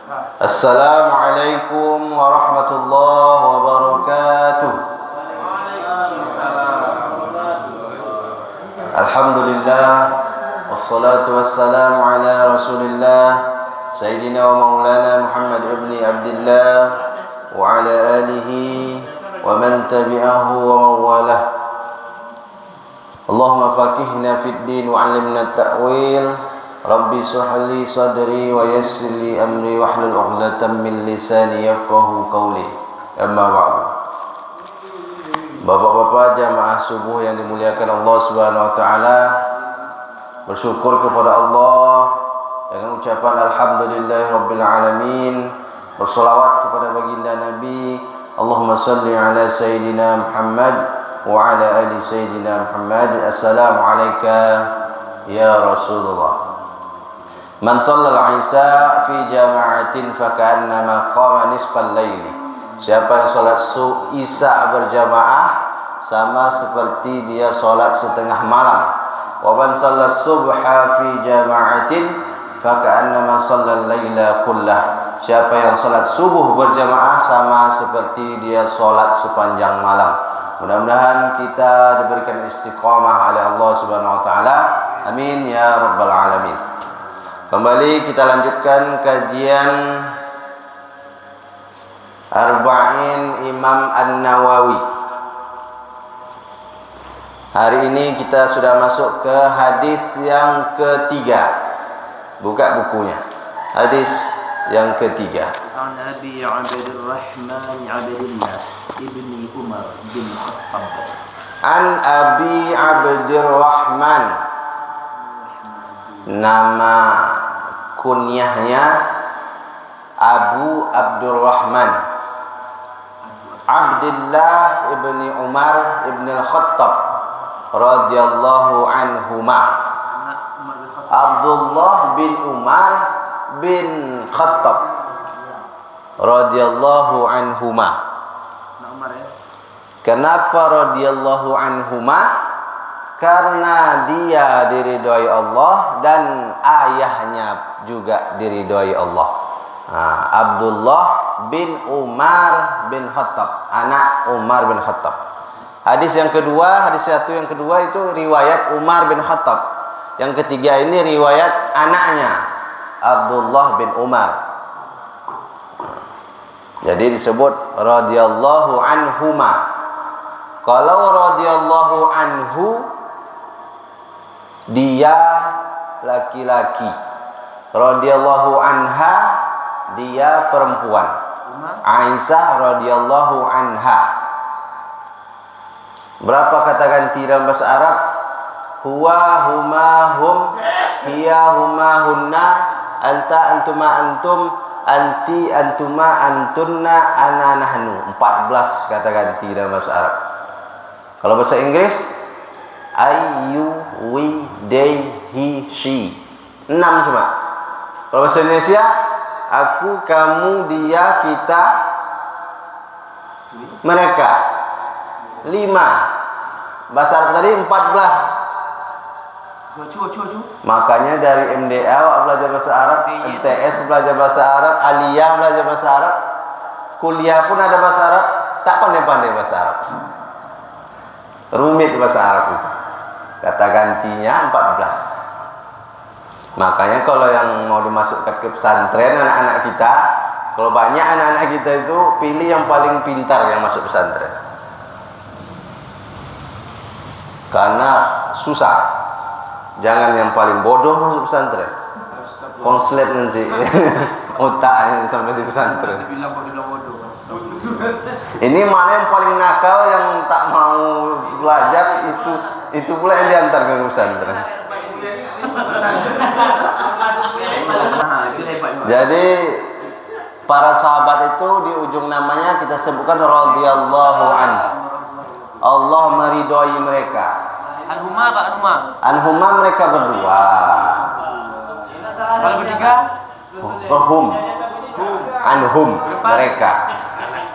Assalamualaikum warahmatullahi wabarakatuh. Alhamdulillah, wassalatu wassalamu ala Rasulillah Sayyidina wa maulana Muhammad ibn Abdullah wa ala alihi wa man tabi'ahu wa mawalah. Allahumma faqihna fid din wa 'allimna at-ta'wil. Rabbi shrah li sadri wa yassir li amri wahlul 'uqdatam min lisani yafqahu qawli. Amma ba'du. Bapak-bapak jamaah subuh yang dimuliakan Allah Subhanahu wa taala, bersyukur kepada Allah dengan ucapan alhamdulillahirabbil alamin, berselawat kepada baginda Nabi, Allahumma shalli ala sayyidina Muhammad wa ala ali sayyidina Muhammad. Assalamu alayka ya Rasulullah. Man shallal isya fi jama'atin faka'annama qama nisfal laili. Siapa yang salat isya berjamaah sama seperti dia salat setengah malam. Wa man shallas subha fi jama'atin faka'annama shallal laila kullah. Siapa yang salat subuh berjamaah sama seperti dia salat sepanjang malam. Mudah-mudahan kita diberikan istiqamah oleh Allah Subhanahu wa taala. Amin ya rabbal alamin. Kembali kita lanjutkan kajian Arba'in Imam An-Nawawi. Hari ini kita sudah masuk ke hadis yang ketiga. Buka bukunya. Hadis yang ketiga. An Abi Abdurrahman Abdullah ibni Umar bin Khattab. An Abi Abdurrahman, nama kunyahnya Abu Abdurrahman, Abdullah ibni Umar ibn al-Khattab radhiyallahu anhuma. Abdullah bin Umar bin Khattab radhiyallahu anhuma. Kenapa radhiyallahu anhuma? Karena dia diridhoi Allah dan ayahnya juga diridhoi Allah. Abdullah bin Umar bin Khattab, anak Umar bin Khattab. Hadis yang kedua, hadis yang kedua itu riwayat Umar bin Khattab. Yang ketiga ini riwayat anaknya Abdullah bin Umar. Jadi disebut radhiyallahu anhuma. Kalau radhiyallahu anhu, dia laki-laki. Radhiyallahu anha, dia perempuan. Aisyah radhiyallahu anha. Berapa kata ganti dalam bahasa Arab? Huwa, huma, hum, hiya, huma, hunna, anta, antuma, antum, anti, antuma, antunna, ana, nahnu. 14 kata ganti dalam bahasa Arab. Kalau bahasa Inggris, I, you, we, they, he, she. 6 cuma. Kalau bahasa Indonesia, aku, kamu, dia, kita, mereka. 5. Bahasa Arab tadi 14. Makanya dari MDA belajar bahasa Arab, MTS belajar bahasa Arab, Aliyah belajar bahasa Arab, kuliah pun ada bahasa Arab, tak pandai-pandai bahasa Arab. Rumit bahasa Arab itu. Kata gantinya 14. Makanya kalau yang mau dimasukkan ke pesantren anak-anak kita, kalau banyak anak-anak kita itu pilih yang paling pintar yang masuk pesantren. Karena susah. Jangan yang paling bodoh masuk pesantren. Konslet nanti otaknya sampai di pesantren. Ini mana yang paling nakal, yang tak mau belajar, itu pula yang diantar ke pesantren. Jadi para sahabat itu di ujung namanya kita sebutkan radhiyallahu anhu. Allah meridhoi mereka. Anhuma Pak Anhuma. Anhuma mereka berdua. Kalau bertiga? Hum. Anhum mereka.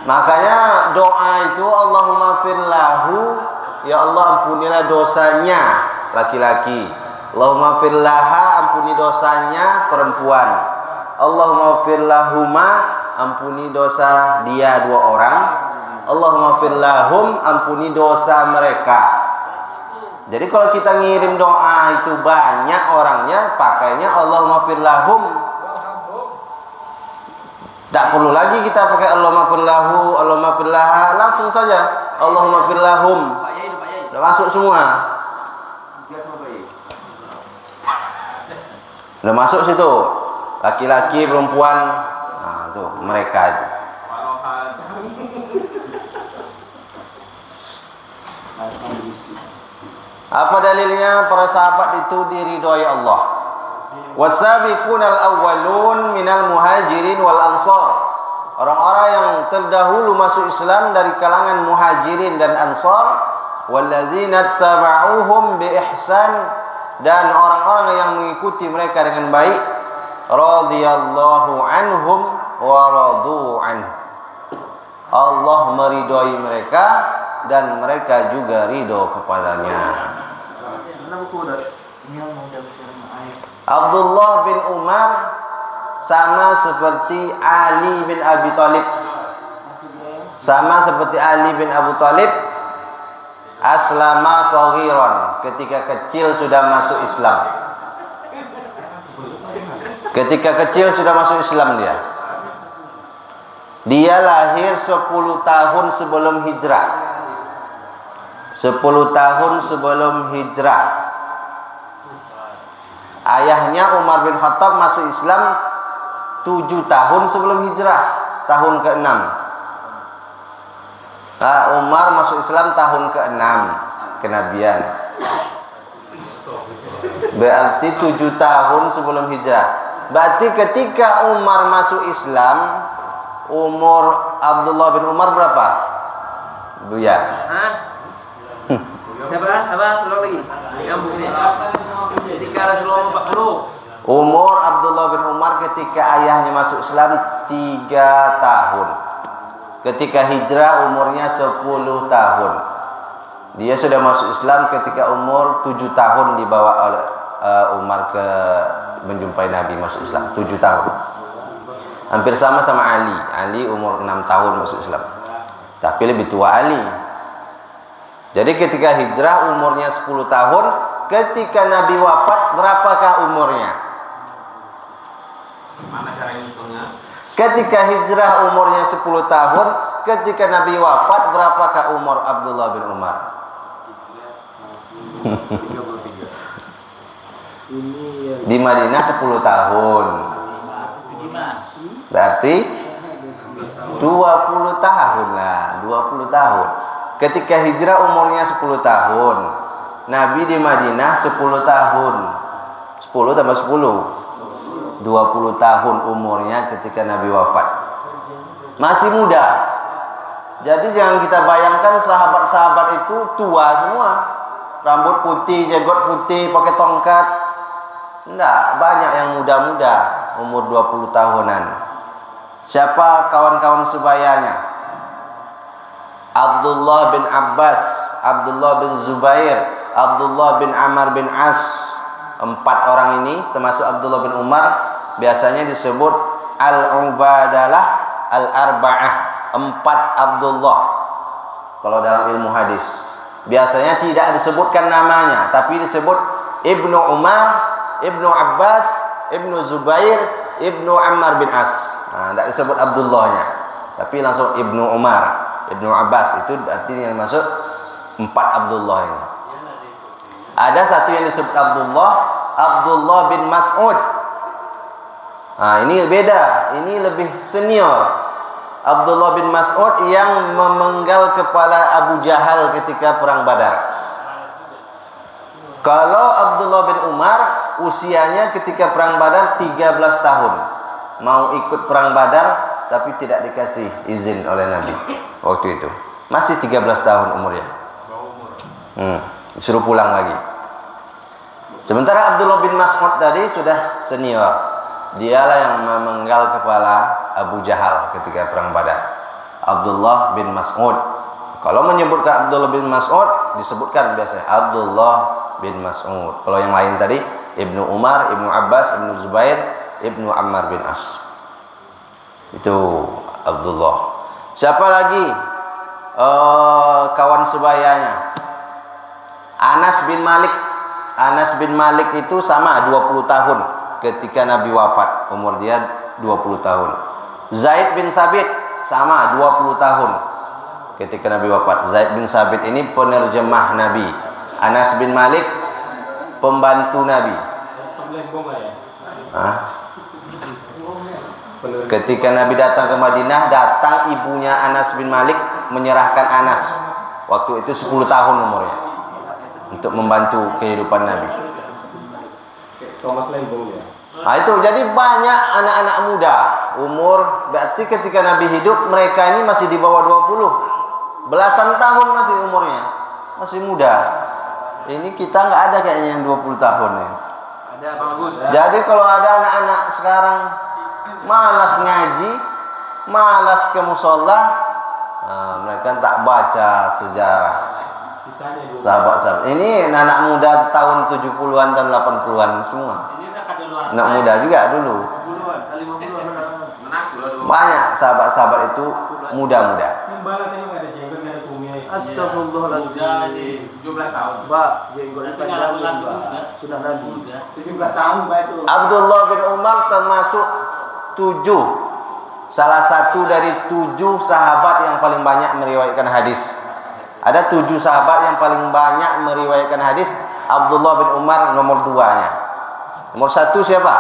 Makanya doa itu Allahumma firlahu, ya Allah ampunilah dosanya laki-laki. Allahumma firlaha, ampuni dosanya perempuan. Allahumma fir lahuma, ampuni dosa dia dua orang. Allahumma fir lahum, ampuni dosa mereka. Jadi kalau kita ngirim doa itu banyak orangnya, pakainya Allahumma fir lahum. Tak perlu lagi kita pakai Allahumma fir lahu, Allahumma fir laha, langsung saja Allahumma fir lahum. Sudah masuk semua. Sudah masuk situ. Laki-laki, perempuan, nah tuh mereka itu. Apa dalilnya? Para sahabat itu diridhoi Allah. Wasabiqunal awwalun minal muhajirin wal ansar. Orang-orang yang terdahulu masuk Islam dari kalangan muhajirin dan ansar, wallazina tabauhum bi ihsan, dan orang-orang yang mengikuti mereka dengan baik, radhiyallahu anhum wa radu anhu. Allah meridhoi mereka dan mereka juga ridho kepadanya. Abdullah bin Umar sama seperti Ali bin Abi Thalib. Sama seperti Ali bin Abu Thalib, aslama saghiran, ketika kecil sudah masuk Islam. Ketika kecil sudah masuk Islam dia. Dia lahir 10 tahun sebelum hijrah. 10 tahun sebelum hijrah. Ayahnya Umar bin Khattab masuk Islam 7 tahun sebelum hijrah, tahun ke-6. Nah, Umar masuk Islam tahun ke-6 kenabian. Berarti 7 tahun sebelum hijrah. Berarti ketika Umar masuk Islam, umur Abdullah bin Umar berapa? Buya. Hah? Siapa? Ulang lagi. Nyambung nih. Ketika Rasulullah 40. Umur Abdullah bin Umar ketika ayahnya masuk Islam 3 tahun. Ketika hijrah umurnya 10 tahun. Dia sudah masuk Islam ketika umur 7 tahun dibawa oleh Umar ke menjumpai Nabi masuk Islam. 7 tahun. Hampir sama Ali. Ali umur 6 tahun masuk Islam. Tapi lebih tua Ali. Jadi ketika hijrah umurnya 10 tahun. Ketika Nabi wafat berapakah umurnya? Mana cara ngitungnya? Ketika hijrah umurnya 10 tahun. Ketika Nabi wafat berapakah umur Abdullah bin Umar? 33. Di Madinah 10 tahun. Berarti 20 tahun lah, 20 tahun. Ketika hijrah umurnya 10 tahun. Nabi di Madinah 10 tahun. 10 tambah 10. 20 tahun umurnya ketika Nabi wafat. Masih muda. Jadi jangan kita bayangkan sahabat-sahabat itu tua semua. Rambut putih, jenggot putih, pakai tongkat. Enggak, banyak yang muda-muda, umur 20 tahunan. Siapa kawan-kawan sebayanya? Abdullah bin Abbas, Abdullah bin Zubair, Abdullah bin Amr bin As. 4 orang ini, termasuk Abdullah bin Umar, biasanya disebut Al-Ubadalah Al-Arba'ah. 4 Abdullah. Kalau dalam ilmu hadis, biasanya tidak disebutkan namanya, tapi disebut Ibnu Umar, Ibnu Abbas, Ibnu Zubair, Ibnu Ammar bin As. Nah, tidak disebut Abdullahnya, tapi langsung Ibnu Umar, Ibnu Abbas. Itu artinya yang masuk 4 Abdullah ini. Ada satu yang disebut Abdullah, Abdullah bin Mas'ud. Nah, ini beda, ini lebih senior. Abdullah bin Mas'ud yang memenggal kepala Abu Jahal ketika perang Badar. Kalau Abdullah bin Umar usianya ketika perang Badar 13 tahun. Mau ikut perang Badar tapi tidak dikasih izin oleh Nabi waktu itu. Masih 13 tahun umurnya. Disuruh pulang lagi. Sementara Abdullah bin Mas'ud tadi sudah senior. Dialah yang memenggal kepala Abu Jahal ketika perang Badar. Abdullah bin Mas'ud. Kalau menyebutkan Abdullah bin Mas'ud disebutkan biasanya Abdullah bin Mas'ud. Kalau yang lain tadi Ibnu Umar, Ibnu Abbas, Ibnu Zubair, ibnu Ammar bin As. Itu Abdullah. Siapa lagi? Kawan sebayanya. Anas bin Malik. Anas bin Malik itu sama 20 tahun ketika Nabi wafat. Umur dia 20 tahun. Zaid bin Sabit sama 20 tahun ketika Nabi wafat. Zaid bin Sabit ini penerjemah Nabi. Anas bin Malik pembantu Nabi. Ketika Nabi datang ke Madinah, datang ibunya Anas bin Malik menyerahkan Anas. Waktu itu 10 tahun umurnya untuk membantu kehidupan Nabi. Nah, itu jadi banyak anak-anak muda umur, berarti ketika Nabi hidup mereka ini masih di bawah 20. Belasan tahun masih umurnya. Masih muda. Ini kita nggak ada kayaknya yang 20 tahun ya. Ada bagus. Jadi kalau ada anak-anak sekarang malas ngaji, malas ke musola, mereka tak baca sejarah sahabat-sahabat. Ini anak muda tahun 70-an, tahun 80-an semua. Anak muda juga dulu. Banyak sahabat-sahabat itu muda-muda. Astagfirullahaladzim. 17 tahun. Pak, jenggotnya panjang, Pak. Sudah Nabi. 17 tahun, Pak itu. Abdullah bin Umar termasuk 7. Salah satu dari 7 sahabat yang paling banyak meriwayatkan hadis. Ada 7 sahabat yang paling banyak meriwayatkan hadis. Abdullah bin Umar nomor 2-nya. Nomor 1 siapa?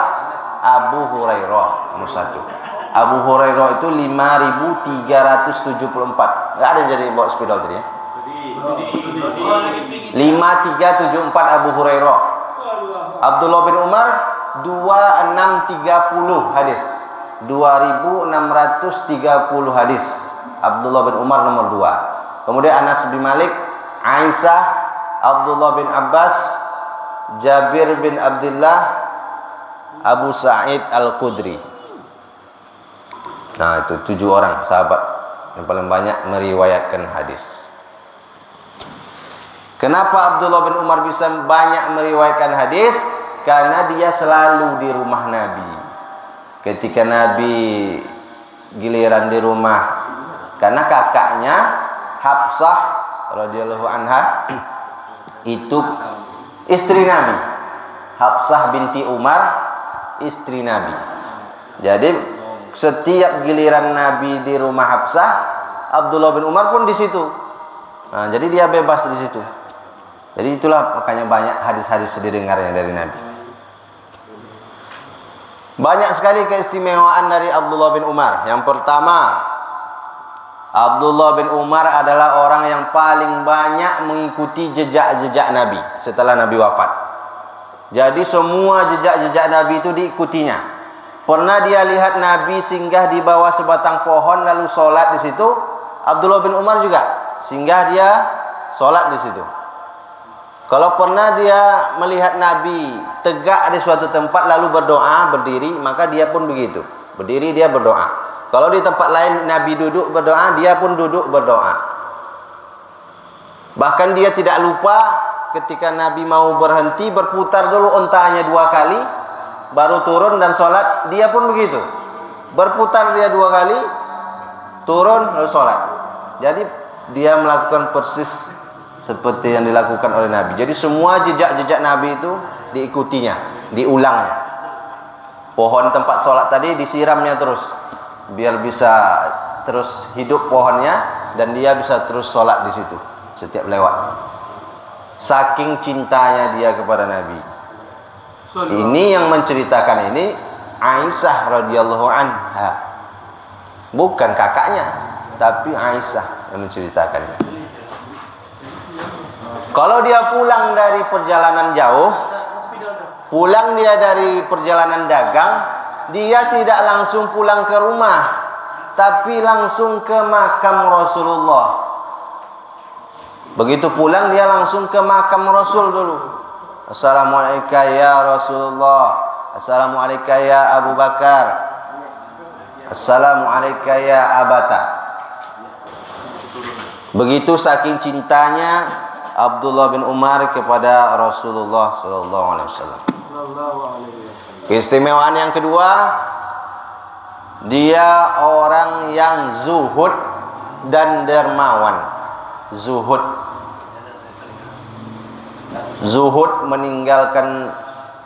Abu Hurairah nomor 1. Abu Hurairah itu 5.374. Enggak ada yang jadi bawa spidol tadi ya. 5.374 Abu Hurairah. Abdullah bin Umar 2.630 hadis. 2.630 hadis. Abdullah bin Umar nomor 2. Kemudian Anas bin Malik, Aisyah, Abdullah bin Abbas, Jabir bin Abdullah, Abu Sa'id Al-Khudri. Nah, itu 7 orang sahabat yang paling banyak meriwayatkan hadis. Kenapa Abdullah bin Umar bisa banyak meriwayatkan hadis? Karena dia selalu di rumah Nabi. Ketika Nabi giliran di rumah, karena kakaknya Hafsah radhiyallahu anha itu istri Nabi. Hafsah binti Umar istri Nabi. Jadi setiap giliran Nabi di rumah Hafsah, Abdullah bin Umar pun di situ. Nah, jadi dia bebas di situ. Jadi itulah makanya banyak hadis-hadis didengarnya dari Nabi. Banyak sekali keistimewaan dari Abdullah bin Umar. Yang pertama, Abdullah bin Umar adalah orang yang paling banyak mengikuti jejak-jejak Nabi setelah Nabi wafat. Jadi semua jejak-jejak Nabi itu diikutinya. Pernah dia lihat Nabi singgah di bawah sebatang pohon lalu sholat di situ. Abdullah bin Umar juga singgah dia sholat di situ. Kalau pernah dia melihat Nabi tegak di suatu tempat lalu berdoa berdiri, maka dia pun begitu. Berdiri dia berdoa. Kalau di tempat lain Nabi duduk berdoa, dia pun duduk berdoa. Bahkan dia tidak lupa ketika Nabi mau berhenti berputar dulu ontanya 2 kali. Baru turun dan sholat, dia pun begitu. Berputar dia 2 kali, turun lalu sholat. Jadi dia melakukan persis seperti yang dilakukan oleh Nabi. Jadi semua jejak-jejak Nabi itu diikutinya, diulangnya. Pohon tempat sholat tadi disiramnya terus, biar bisa terus hidup pohonnya dan dia bisa terus sholat di situ setiap lewat. Saking cintanya dia kepada Nabi. Ini yang menceritakan ini Aisyah radhiyallahu anha. Bukan kakaknya, tapi Aisyah yang menceritakannya. Kalau dia pulang dari perjalanan jauh, pulang dia dari perjalanan dagang, dia tidak langsung pulang ke rumah, tapi langsung ke makam Rasulullah. Begitu pulang dia langsung ke makam Rasul dulu. Assalamualaikum ya Rasulullah. Assalamualaikum ya Abu Bakar. Assalamualaikum ya Abata. Begitu saking cintanya Abdullah bin Umar kepada Rasulullah sallallahu alaihi wasallam. Keistimewaan yang kedua, dia orang yang zuhud dan dermawan. Zuhud meninggalkan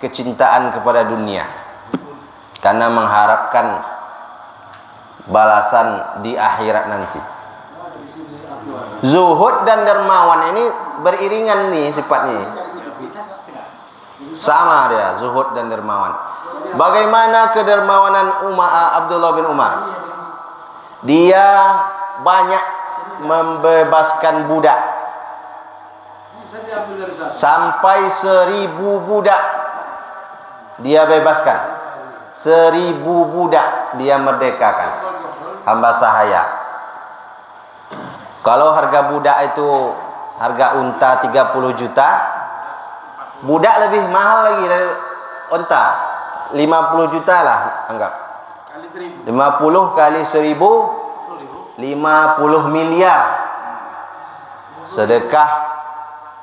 kecintaan kepada dunia karena mengharapkan balasan di akhirat nanti. Zuhud dan dermawan ini beriringan nih sifatnya. Sama dia, zuhud dan dermawan. Bagaimana kedermawanan Abdullah bin Umar? Dia banyak membebaskan budak. Sampai 1000 budak dia bebaskan. 1000 budak dia merdekakan. Hamba sahaya. Kalau harga budak itu harga unta 30 juta, budak lebih mahal lagi dari unta. 50 juta lah anggap. 50 kali 1000 50 miliar. Sedekah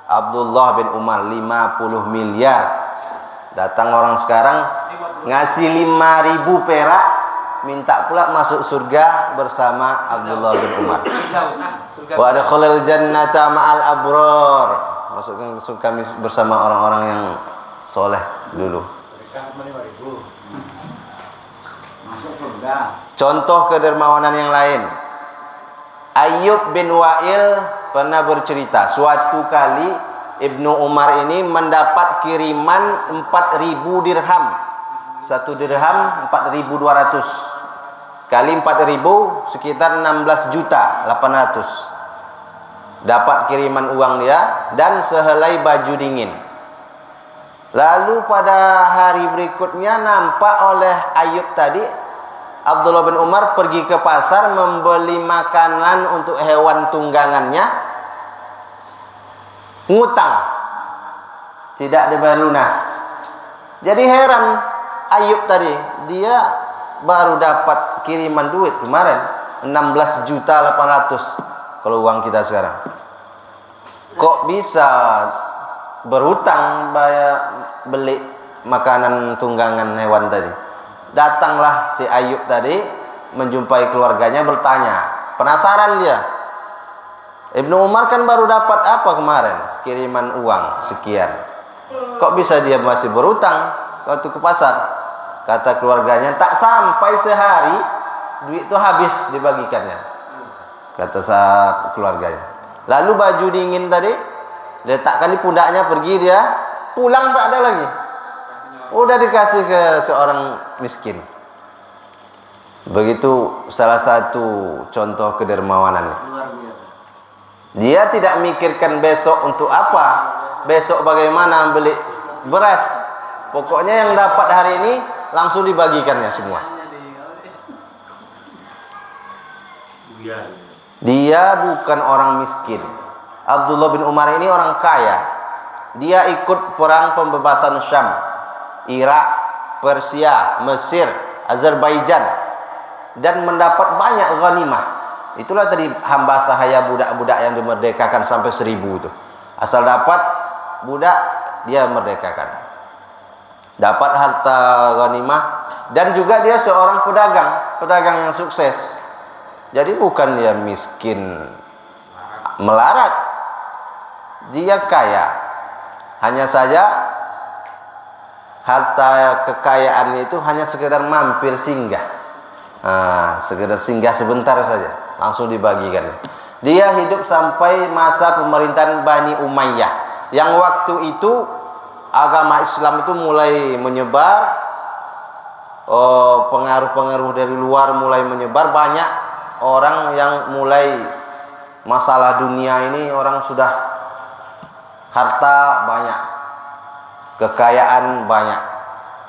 Abdullah bin Umar 50 miliar. Datang orang sekarang ngasih 5.000 perak, minta pula masuk surga bersama Abdullah bin Umar. Wa adkhulal jannata ma'al abrar. Masukkan kami bersama orang-orang yang soleh dulu. Contoh kedermawanan yang lain. Ayyub bin Wa'il pernah bercerita, suatu kali Ibnu Umar ini mendapat kiriman 4.000 dirham. Satu dirham 4.200 kali 4.000 sekitar 16 juta 800. Dapat kiriman uang dia dan sehelai baju dingin. Lalu pada hari berikutnya nampak oleh Ayyub tadi Abdullah bin Umar pergi ke pasar membeli makanan untuk hewan tunggangannya, ngutang, tidak dibayar lunas. Jadi heran Ayyub tadi, dia baru dapat kiriman duit kemarin 16 juta 800 kalau uang kita sekarang. Kok bisa berhutang bayar beli makanan tunggangan hewan tadi? Datanglah si Ayyub tadi menjumpai keluarganya, bertanya, penasaran dia. Ibnu Umar kan baru dapat apa kemarin? Kiriman uang sekian. Kok bisa dia masih berhutang waktu ke pasar? Kata keluarganya, tak sampai sehari duit itu habis dibagikannya. Kata keluarganya. Lalu baju dingin tadi letakkan di pundaknya, pergi dia, pulang tak ada lagi. Udah dikasih ke seorang miskin. Begitu salah satu contoh kedermawanannya. Dia tidak mikirkan besok untuk apa, besok bagaimana beli beras. Pokoknya yang dapat hari ini langsung dibagikannya semua. Dia bukan orang miskin. Abdullah bin Umar ini orang kaya. Dia ikut perang pembebasan Syam, Irak, Persia, Mesir, Azerbaijan, dan mendapat banyak ghanimah. Itulah tadi hamba sahaya budak-budak yang dimerdekakan sampai 1000 itu. Asal dapat budak dia merdekakan. Dapat harta ghanimah, dan juga dia seorang pedagang yang sukses. Jadi bukan dia miskin melarat. Dia kaya. Hanya saja harta kekayaannya itu hanya sekedar mampir singgah. Sekedar singgah sebentar saja, langsung dibagikan. Dia hidup sampai masa pemerintahan Bani Umayyah, yang waktu itu agama Islam itu mulai menyebar, pengaruh-pengaruh dari luar mulai menyebar, banyak orang yang mulai masalah dunia ini, orang sudah harta banyak, kekayaan banyak,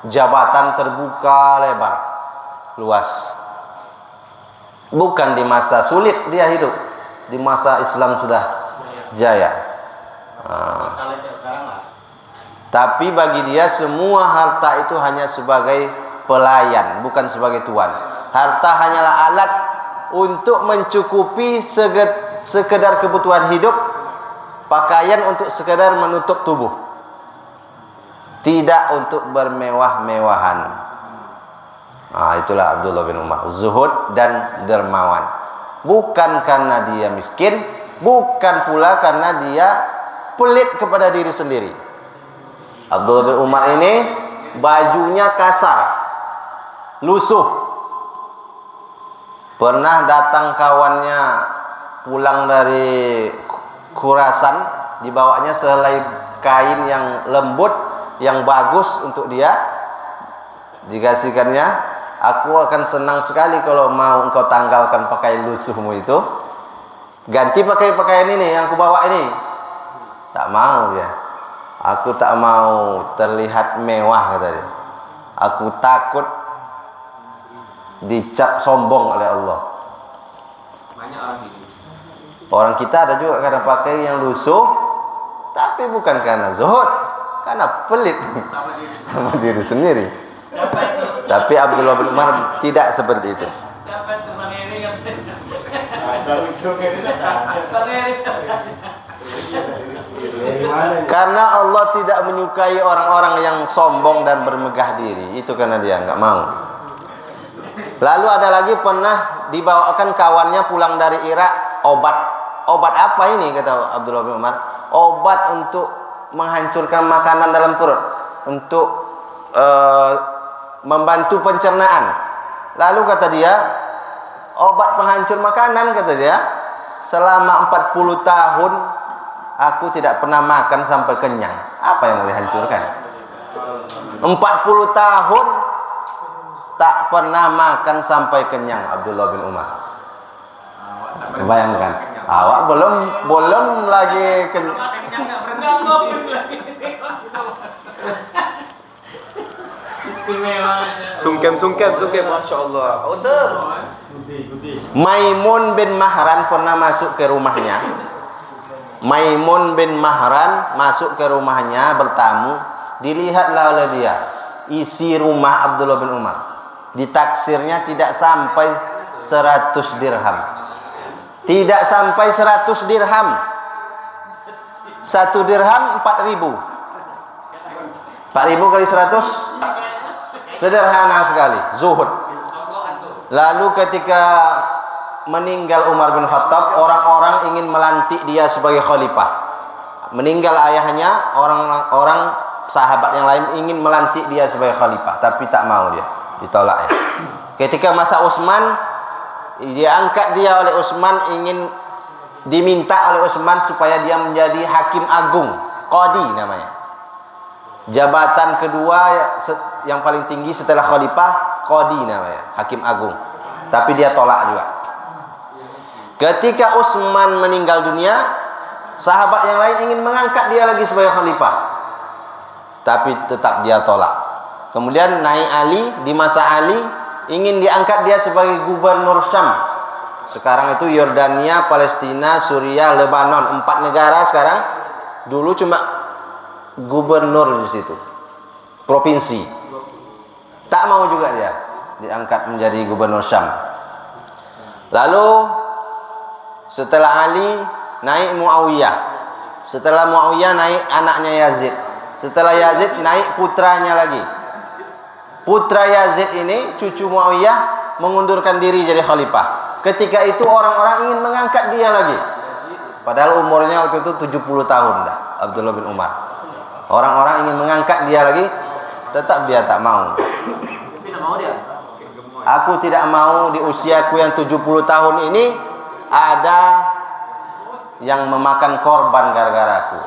jabatan terbuka lebar, luas. Bukan di masa sulit dia hidup, di masa Islam sudah jaya. Tapi bagi dia semua harta itu hanya sebagai pelayan, bukan sebagai tuan. Harta hanyalah alat untuk mencukupi sekedar kebutuhan hidup, pakaian untuk sekedar menutup tubuh. tidak untuk bermewah-mewahan. Itulah Abdullah bin Umar, zuhud dan dermawan. Bukan karena dia miskin, bukan pula karena dia pelit kepada diri sendiri. Abdullah bin Umar ini bajunya kasar, lusuh. Pernah datang kawannya pulang dari Khurasan, dibawanya sehelai kain yang lembut, yang bagus untuk dia, dikasihkannya. Aku akan senang sekali kalau mau engkau tanggalkan pakaian lusuhmu itu, ganti pakai pakaian ini yang aku bawa ini. Tak mau dia. Aku tak mau terlihat mewah, kata dia. Aku takut dicap sombong oleh Allah. Banyak orang ini. Orang kita ada juga kadang pakai yang lusuh, tapi bukan karena zuhud, karena pelit sama diri sendiri. Tapi Abdullah bin Umar tidak seperti itu. Karena Allah tidak menyukai orang-orang yang sombong dan bermegah diri. Itu karena dia nggak mau. Lalu ada lagi pernah dibawakan kawannya pulang dari Irak obat. Obat apa ini, kata Abdullah bin Umar? Obat untuk menghancurkan makanan dalam perut, untuk membantu pencernaan. Lalu kata dia, obat penghancur makanan, kata dia, selama 40 tahun aku tidak pernah makan sampai kenyang. Apa yang mau dihancurkan? 40 tahun tak pernah makan sampai kenyang Abdullah bin Umar. Bayangkan, awak belum lagi kenyang. Sungkem, masya Allah. Maimun bin Mahran pernah masuk ke rumahnya. Maimun bin Mahran masuk ke rumahnya bertamu. Dilihatlah oleh dia isi rumah Abdullah bin Umar. Ditaksirnya tidak sampai 100 dirham. Tidak sampai 100 dirham. 1 dirham 4.000. 4.000 kali 100, sederhana sekali, zuhud. Lalu ketika meninggal Umar bin Khattab, orang-orang ingin melantik dia sebagai khalifah. Meninggal ayahnya, orang-orang sahabat yang lain ingin melantik dia sebagai khalifah, tapi tak mau dia, ditolak ya. Ketika masa Utsman, diangkat dia oleh Utsman, ingin diminta oleh Utsman supaya dia menjadi hakim agung, qadi namanya. Jabatan kedua yang paling tinggi setelah khalifah, qadi namanya, hakim agung. Tapi dia tolak juga. Ketika Utsman meninggal dunia, sahabat yang lain ingin mengangkat dia lagi sebagai khalifah, tapi tetap dia tolak. Kemudian naik Ali, di masa Ali ingin diangkat dia sebagai gubernur Syam. Sekarang itu Yordania, Palestina, Suriah, Lebanon, 4 negara sekarang. Dulu cuma gubernur di situ, provinsi. Tak mau juga dia diangkat menjadi gubernur Syam. Lalu setelah Ali naik Muawiyah. Setelah Muawiyah naik anaknya Yazid. Setelah Yazid naik putranya lagi. Putra Yazid ini, cucu Muawiyah, mengundurkan diri jadi khalifah. Ketika itu orang-orang ingin mengangkat dia lagi. Padahal umurnya waktu itu 70 tahun dah, Abdullah bin Umar. Orang-orang ingin mengangkat dia lagi, tetap dia tak mau. Aku tidak mau di usiaku yang 70 tahun ini ada yang memakan korban gara-gara aku,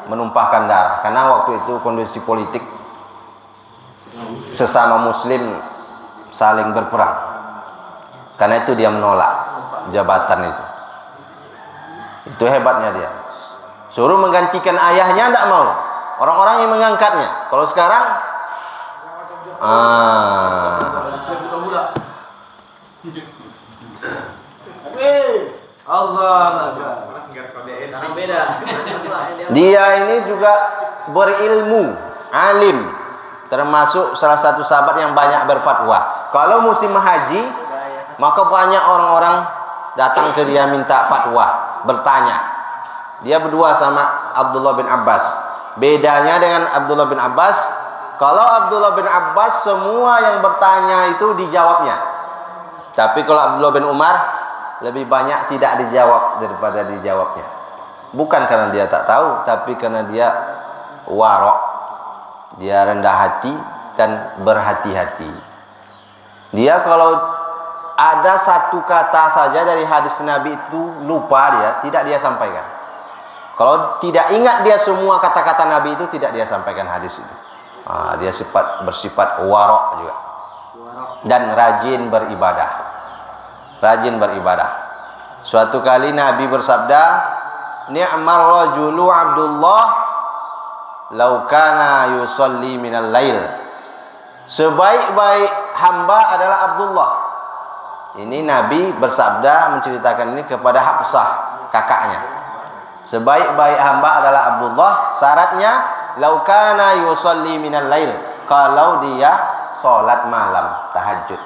menumpahkan darah. Karena waktu itu kondisi politik sesama muslim saling berperang. Karena itu dia menolak jabatan itu. Itu hebatnya dia. Suruh menggantikan ayahnya tidak mau. Orang-orang yang mengangkatnya. Kalau sekarang dia ini juga berilmu, alim, termasuk salah satu sahabat yang banyak berfatwa. Kalau musim haji, maka banyak orang-orang datang ke dia minta fatwa, bertanya. Dia berdua sama Abdullah bin Abbas. Bedanya dengan Abdullah bin Abbas, Kalau Abdullah bin Abbas semua yang bertanya itu dijawabnya. Tapi kalau Abdullah bin Umar lebih banyak tidak dijawab daripada dijawabnya. Bukan karena dia tak tahu, tapi karena dia warok. Dia rendah hati dan berhati-hati. Dia kalau ada satu kata saja dari hadis Nabi itu lupa dia, tidak dia sampaikan. Kalau tidak ingat dia semua kata-kata Nabi itu, tidak dia sampaikan hadis itu. Dia bersifat warok juga. Dan rajin beribadah. Rajin beribadah. Suatu kali Nabi bersabda, "Ni'mar rajulu Abdullah law kana yusalli minal lail." Sebaik-baik hamba adalah Abdullah. Ini Nabi bersabda menceritakan ini kepada Hafsah, kakaknya. Sebaik-baik hamba adalah Abdullah, syaratnya lau kana yusalli minal lail, kalau dia salat malam, tahajud.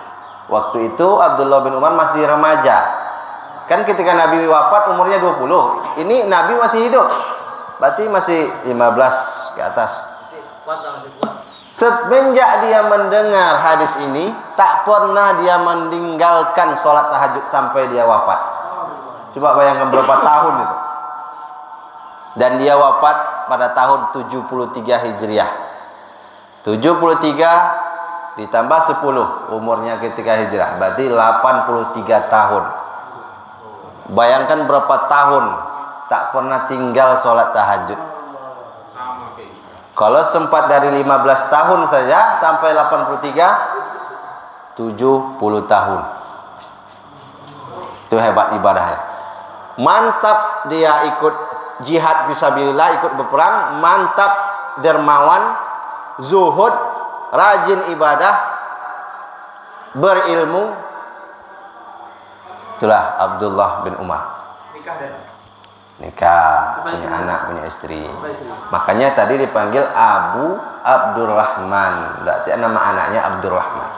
Waktu itu Abdullah bin Umar masih remaja. Kan ketika Nabi wafat umurnya 20. Ini Nabi masih hidup. Berarti masih 15 ke atas. Semenjak dia mendengar hadis ini, tak pernah dia meninggalkan sholat tahajud sampai dia wafat. Coba bayangkan berapa tahun itu. Dan dia wafat pada tahun 73 Hijriah. 73 ditambah 10 umurnya ketika hijrah, berarti 83 tahun. Bayangkan berapa tahun tak pernah tinggal sholat tahajud. Kalau sempat dari 15 tahun saja sampai 83, 70 tahun. Itu hebat ibadahnya. Mantap dia ikut jihad fisabilillah, ikut berperang, mantap dermawan, zuhud, rajin ibadah, berilmu. Itulah Abdullah bin Umar. Nikah, punya anak, punya istri. Makanya tadi dipanggil Abu Abdurrahman. Berarti nama anaknya Abdurrahman.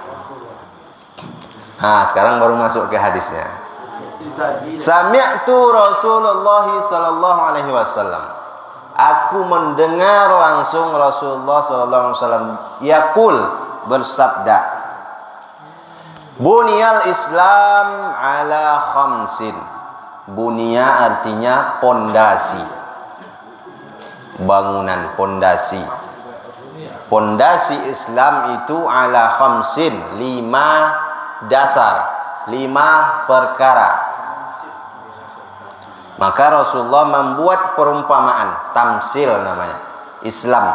Nah, sekarang baru masuk ke hadisnya. Sami'tu Rasulullah sallallahu alaihi wasallam. Aku mendengar langsung Rasulullah sallallahu alaihi wasallam yaqul, bersabda, Buniyal Islam ala khamsin. Bunia artinya pondasi, bangunan, pondasi. Pondasi Islam itu ala khamsin, 5 dasar, 5 perkara. Maka Rasulullah membuat perumpamaan, tamsil namanya, Islam.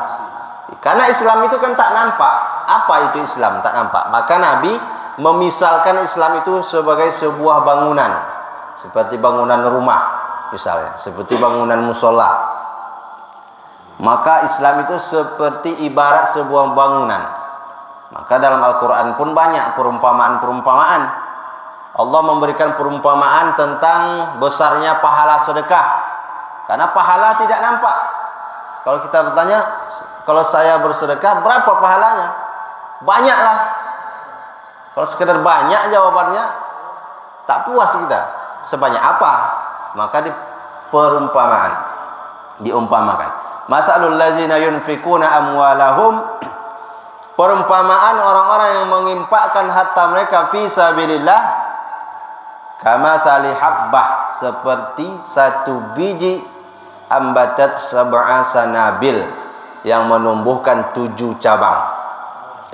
Karena Islam itu kan tak nampak. Apa itu Islam? Tak nampak. Maka Nabi memisalkan Islam itu sebagai sebuah bangunan. Seperti bangunan rumah misalnya, seperti bangunan musola. Maka Islam itu seperti ibarat sebuah bangunan. Maka dalam Al-Quran pun banyak perumpamaan-perumpamaan. Allah memberikan perumpamaan tentang besarnya pahala sedekah. Karena pahala tidak nampak. Kalau kita bertanya, kalau saya bersedekah berapa pahalanya? Banyaklah. Kalau sekedar banyak jawabannya tak puas kita. Sebanyak apa? Maka perumpamaan, diumpamakan. Masalul ladzina yunfikuna amwalahum, perumpamaan orang-orang yang menginfakkan harta mereka fi sabilillah, kama salihabbah, seperti satu biji ambatat sab'a sanabil, yang menumbuhkan 7 cabang.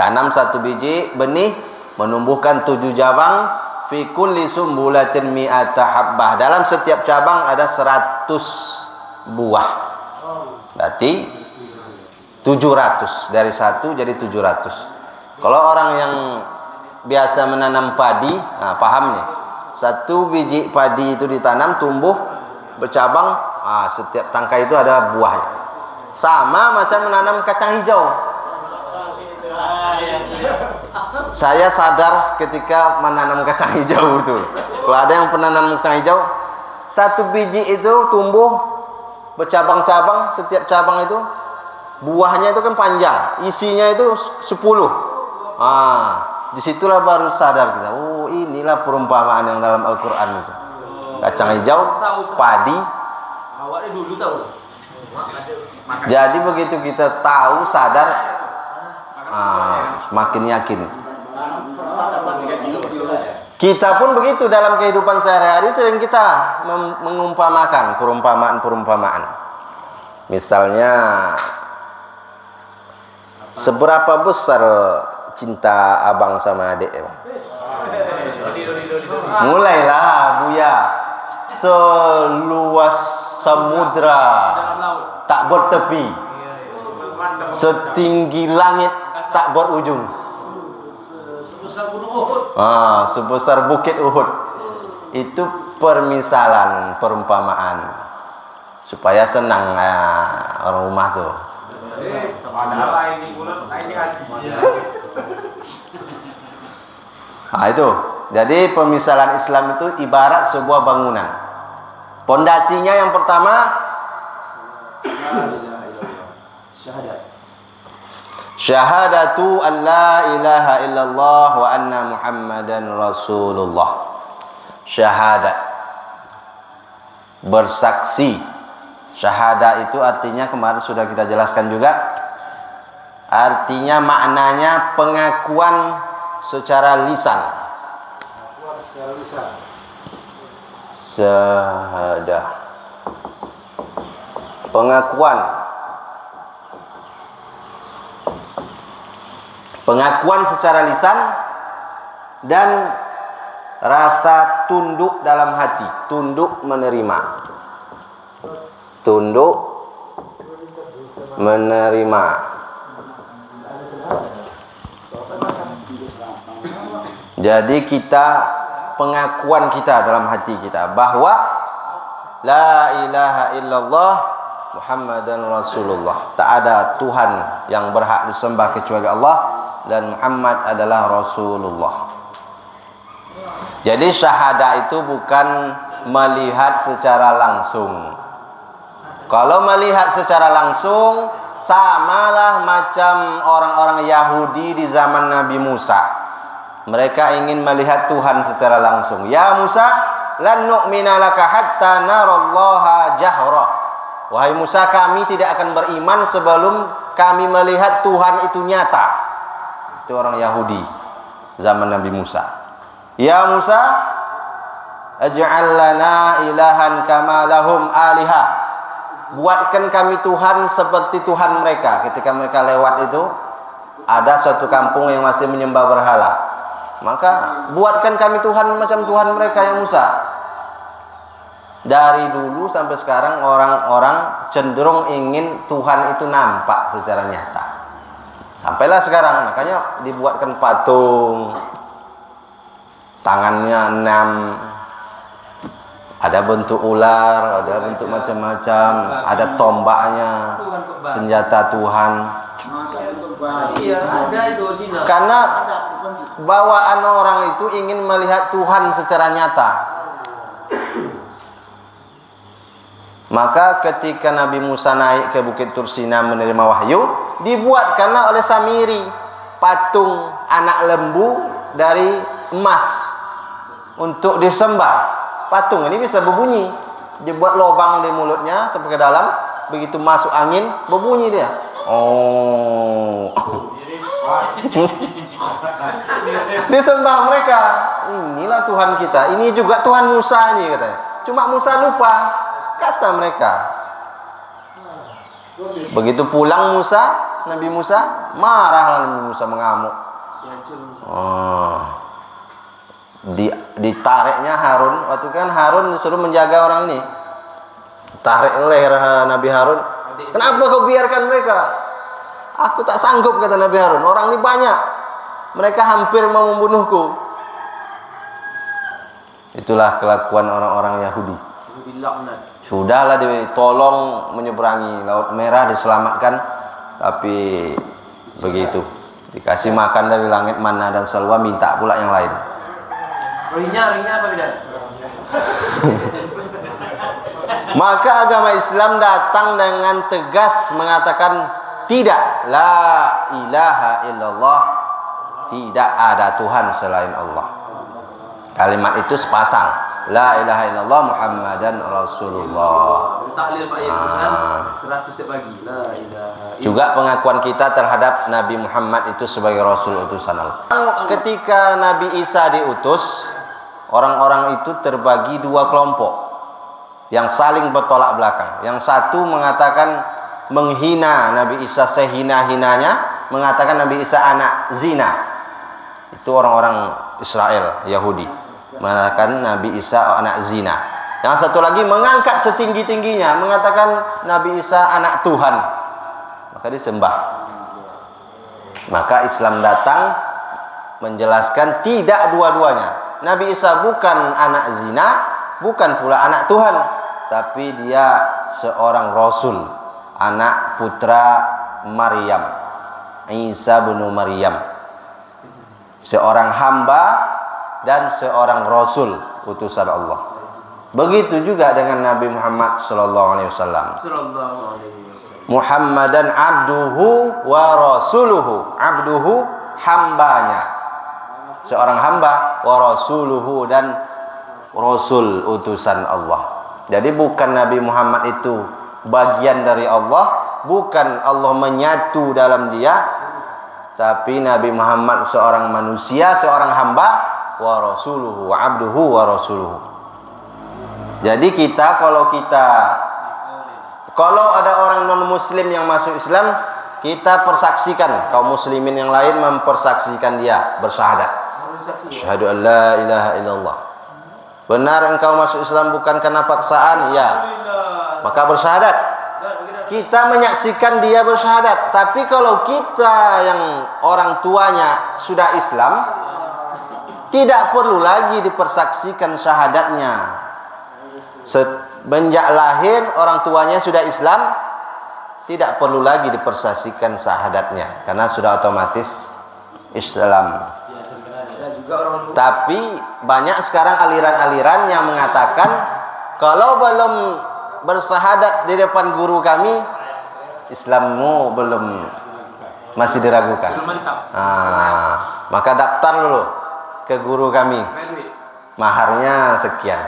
Tanam satu biji benih, menumbuhkan 7 cabang. Fi kulli sumbulatin mi'ata habbah, dalam setiap cabang ada 100 buah. Berarti 700, dari 1 jadi 700. Kalau orang yang biasa menanam padi, nah paham nih. Satu biji padi itu ditanam, tumbuh, bercabang, setiap tangkai itu ada buahnya. Sama macam menanam kacang hijau. Saya sadar ketika menanam kacang hijau itu. Kalau ada yang pernah menanam kacang hijau, satu biji itu tumbuh bercabang-cabang, setiap cabang itu buahnya itu kan panjang, isinya itu 10. Disitulah baru sadar kita. Oh, inilah perumpamaan yang dalam Al-Quran itu. Kacang hijau, padi. Awalnya dulu tahu. Jadi begitu kita tahu, sadar, semakin yakin. Kita pun begitu dalam kehidupan sehari-hari sering kita mengumpamakan perumpamaan-perumpamaan. Misalnya, seberapa besar cinta abang sama adik? Mulailah Buya. Seluas samudra tak bertepi, setinggi langit tak berujung, sebesar bukit Uhud. Itu permisalan, perumpamaan supaya senang orang rumah tuh. Itu. Jadi pemisalan Islam itu ibarat sebuah bangunan. Pondasinya yang pertama syahadatu an la ilaha illallah wa anna muhammadan rasulullah. Syahadat, bersaksi. Syahadat itu artinya kemarin sudah kita jelaskan juga. Artinya maknanya pengakuan secara lisan. Syahadah, pengakuan secara lisan dan rasa tunduk dalam hati, tunduk menerima, tunduk menerima. Jadi kita, pengakuan kita dalam hati kita bahwa la ilaha illallah Muhammadan Rasulullah, tak ada Tuhan yang berhak disembah kecuali Allah, dan Muhammad adalah Rasulullah. Jadi syahadah itu bukan melihat secara langsung. Kalau melihat secara langsung, samalah macam orang-orang Yahudi di zaman Nabi Musa. Mereka ingin melihat Tuhan secara langsung. Ya Musa, lan nu'mina laka hatta narallaha jahra. Wahai Musa, kami tidak akan beriman sebelum kami melihat Tuhan itu nyata. Itu orang Yahudi zaman Nabi Musa. Ya Musa, aj'al lana ilahan kama lahum alihah. Buatkan kami Tuhan seperti Tuhan mereka. Ketika mereka lewat itu, ada suatu kampung yang masih menyembah berhala. Maka buatkan kami Tuhan macam Tuhan mereka, ya Musa. Dari dulu sampai sekarang orang-orang cenderung ingin Tuhan itu nampak secara nyata. Sampailah sekarang, makanya dibuatkan patung. Tangannya 6, ada bentuk ular, ada bentuk macam-macam, ada tombaknya, senjata Tuhan. Karena bawaan orang itu ingin melihat Tuhan secara nyata. Maka ketika Nabi Musa naik ke Bukit Tursina menerima wahyu, dibuatkanlah oleh Samiri patung anak lembu dari emas untuk disembah. Patung ini bisa berbunyi, dibuat lubang di mulutnya sampai ke dalam, begitu masuk angin berbunyi dia. Oh. Disembah mereka. Inilah Tuhan kita. Ini juga Tuhan Musa ini katanya. Cuma Musa lupa, kata mereka. Begitu pulang Nabi Musa marahlah, Nabi Musa mengamuk. Ditariknya Harun. Waktu kan Harun disuruh menjaga orang ini. Tarik leher Nabi Harun. Kenapa kau biarkan mereka? Aku tak sanggup, kata Nabi Harun. Orang ini banyak. Mereka hampir mau membunuhku. Itulah kelakuan orang-orang Yahudi. Sudahlah ditolong menyeberangi Laut Merah, diselamatkan. Tapi begitu. Dikasih makan dari langit manna dan salwa, minta pula yang lain. Rohinya apa beda? Maka agama Islam datang dengan tegas mengatakan tidak, la ilaha illallah, tidak ada Tuhan selain Allah. Kalimat itu sepasang. La ilaha illallah Muhammadan Rasulullah. Tahlil Pak Yan 100 setiap pagi. La ilaha. Juga pengakuan kita terhadap Nabi Muhammad itu sebagai Rasul utusan Allah. Ketika Nabi Isa diutus, orang-orang itu terbagi dua kelompok yang saling bertolak belakang. Yang satu mengatakan menghina Nabi Isa sehina-hinanya, mengatakan Nabi Isa anak zina. Itu orang-orang Israel, Yahudi. Mengatakan Nabi Isa anak zina. Yang satu lagi mengangkat setinggi-tingginya, mengatakan Nabi Isa anak Tuhan. Maka disembah. Maka Islam datang menjelaskan tidak dua-duanya. Nabi Isa bukan anak zina, bukan pula anak Tuhan, tapi dia seorang Rasul, anak putra Maryam, Isa bin Maryam, seorang hamba dan seorang Rasul utusan Allah. Begitu juga dengan Nabi Muhammad sallallahu alaihi wasallam. Muhammadan abduhu wa rasuluhu. Abduhu hambanya, seorang hamba, wa rasuluhu dan rasul utusan Allah. Jadi bukan Nabi Muhammad itu bagian dari Allah, bukan Allah menyatu dalam dia, tapi Nabi Muhammad seorang manusia, seorang hamba, wa rasuluhu wa abduhu wa rasuluhu. Jadi kalau ada orang non muslim yang masuk Islam, kita persaksikan, kaum muslimin yang lain mempersaksikan dia bersyahadat. Asyhadu an la ilaha illallah. Benar engkau masuk Islam bukan karena paksaan? Ya. Maka bersyahadat. Kita menyaksikan dia bersyahadat. Tapi kalau kita yang orang tuanya sudah Islam, tidak perlu lagi dipersaksikan syahadatnya. Semenjak lahir orang tuanya sudah Islam, tidak perlu lagi dipersaksikan syahadatnya karena sudah otomatis Islam. Tapi banyak sekarang aliran-aliran yang mengatakan kalau belum bersyahadat di depan guru kami, Islammu masih diragukan. Maka daftar dulu ke guru kami, maharnya sekian,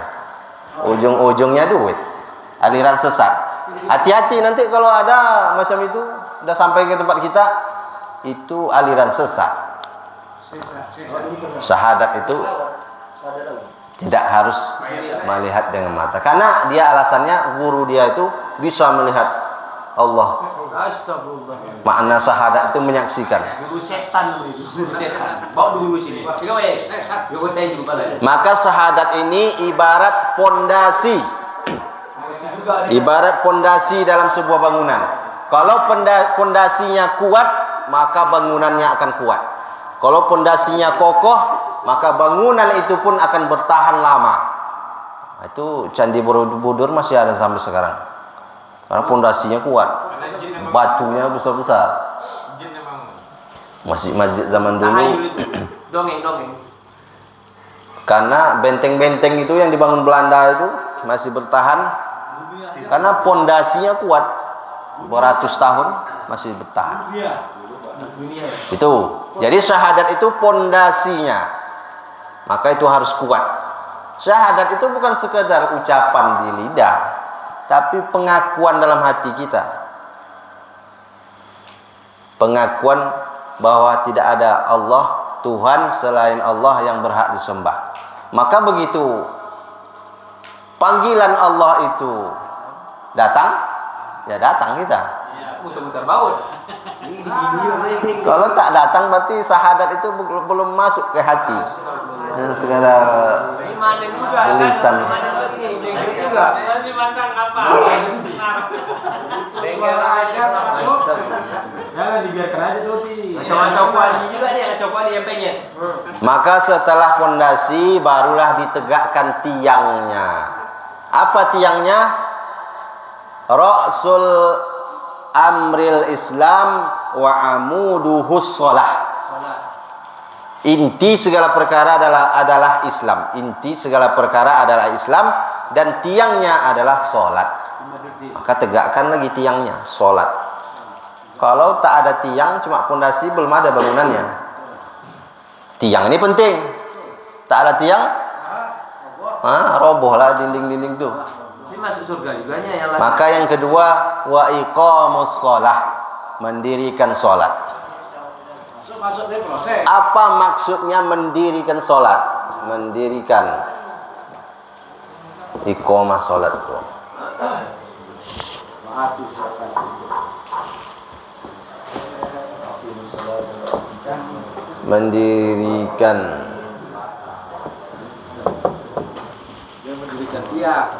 ujung-ujungnya duit. Aliran sesat. Hati-hati nanti kalau ada macam itu udah sampai ke tempat kita, itu aliran sesat. Syahadat itu tidak harus melihat dengan mata, karena dia alasannya guru dia itu bisa melihat Allah. Makna syahadat itu menyaksikan. Guru setan itu. Guru setan. Bawa dulu sini. Maka syahadat ini ibarat pondasi. Ibarat pondasi dalam sebuah bangunan. Kalau pondasinya kuat, maka bangunannya akan kuat. Kalau pondasinya kokoh, maka bangunan itu pun akan bertahan lama. Itu Candi Borobudur masih ada sampai sekarang. Karena pondasinya kuat. Batunya besar-besar. Masjid zaman dulu. Dongeng. Karena benteng-benteng itu yang dibangun Belanda itu masih bertahan karena pondasinya kuat. Beratus tahun masih bertahan. Itu. Jadi syahadat itu pondasinya. Maka itu harus kuat. Syahadat itu bukan sekedar ucapan di lidah, tapi pengakuan dalam hati kita. Pengakuan bahwa tidak ada Allah, Tuhan selain Allah yang berhak disembah. Maka begitu panggilan Allah itu datang, ya datang kita. Muter-muter baut. Kalau tak datang berarti syahadat itu belum masuk ke hati. Sekedar tulisan. Jangan dibiarkan aja tuh. Kacau-kacau kuali juga nih, kacau kuali yang pengen. Maka setelah pondasi barulah ditegakkan tiangnya. Apa tiangnya? Ra'sul amril Islam wa amuduhus shalah. Inti segala perkara adalah Islam. Inti segala perkara adalah Islam dan tiangnya adalah salat. Maka tegakkan lagi tiangnya, salat. Kalau tak ada tiang, cuma pondasi, belum ada bangunannya. Tiang ini penting. Tak ada tiang, robohlah dinding-dinding tuh. Ini masuk surga juga yang lain. Maka yang kedua, wa iqamus shalah, mendirikan salat. Maksudnya proses. Apa maksudnya mendirikan salat? Mendirikan iqamah salat itu.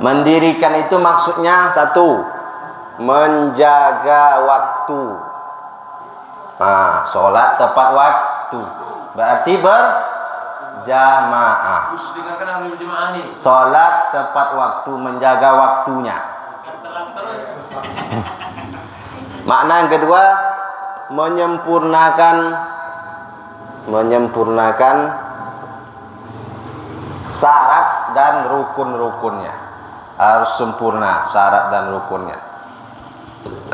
Mendirikan itu maksudnya satu, menjaga waktu. Sholat tepat waktu berarti berjamaah. Sholat tepat waktu, menjaga waktunya. Makna yang kedua, menyempurnakan syarat dan rukun-rukunnya. Harus sempurna syarat dan rukunnya.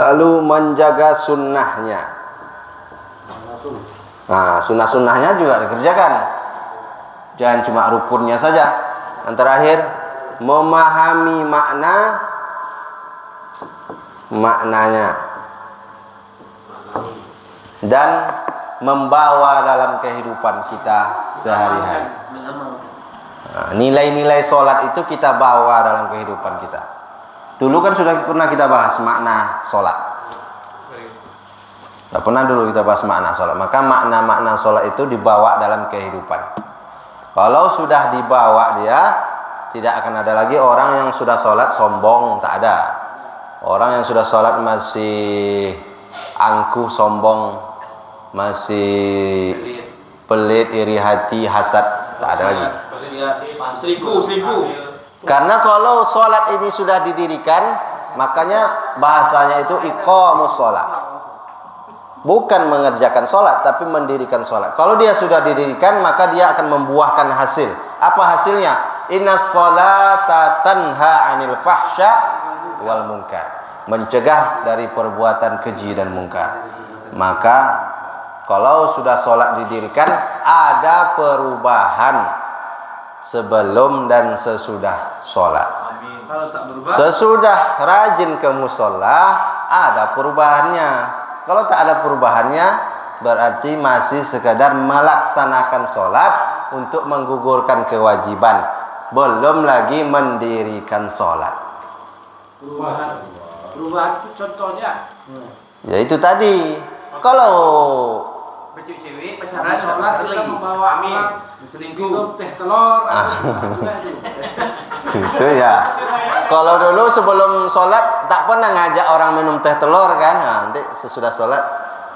Lalu menjaga sunnahnya. Sunnah-sunnahnya juga dikerjakan. Jangan cuma rukunnya saja. Yang terakhir, memahami maknanya dan membawa dalam kehidupan kita sehari-hari. Nilai-nilai sholat itu kita bawa dalam kehidupan kita. Dulu kan sudah pernah kita bahas makna sholat. Tidak pernah dulu kita bahas makna sholat. Maka makna-makna sholat itu dibawa dalam kehidupan. Kalau sudah dibawa dia, tidak akan ada lagi orang yang sudah sholat sombong, tak ada. Orang yang sudah sholat masih angkuh, sombong, masih pelit, iri hati, hasad, tak ada lagi. Selingkuh. Karena kalau sholat ini sudah didirikan, makanya bahasanya itu iqamus sholat. Bukan mengerjakan sholat, tapi mendirikan sholat. Kalau dia sudah didirikan, maka dia akan membuahkan hasil. Apa hasilnya? Innas sholata tanha 'anil fahsya wal munkar. Mencegah dari perbuatan keji dan mungkar. Maka kalau sudah sholat didirikan, ada perubahan sebelum dan sesudah sholat. Sesudah rajin ke musola, ada perubahannya. Kalau tak ada perubahannya, berarti masih sekadar melaksanakan sholat untuk menggugurkan kewajiban, belum lagi mendirikan sholat. Perubahan itu contohnya, ya itu tadi. Kalau cewek pacaran sholat kita membawa selingkuh, teh telur, itu ya. Kalau dulu sebelum sholat tak pernah ngajak orang minum teh telur kan. Nanti sesudah sholat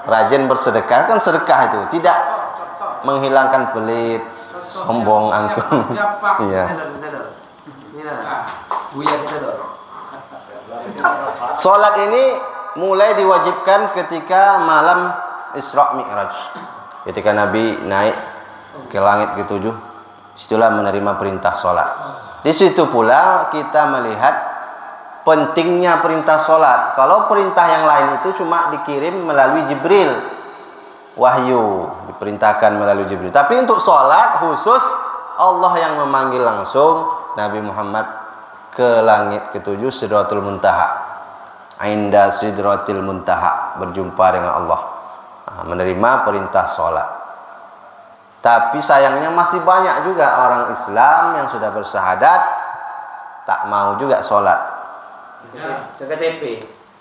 rajin bersedekah, kan sedekah itu tidak menghilangkan pelit, sombong, angkuh. Iya. Sholat ini mulai diwajibkan ketika malam Isra Mi'raj, ketika Nabi naik ke langit ke-7, situlah menerima perintah sholat. Di situ pula kita melihat pentingnya perintah sholat. Kalau perintah yang lain itu cuma dikirim melalui Jibril, wahyu diperintahkan melalui Jibril. Tapi untuk sholat khusus Allah yang memanggil langsung Nabi Muhammad ke langit ke-7, Sidratul Muntaha. Inda Sidratil Muntaha, berjumpa dengan Allah, menerima perintah sholat. Tapi sayangnya masih banyak juga orang Islam yang sudah bersyahadat tak mau juga sholat.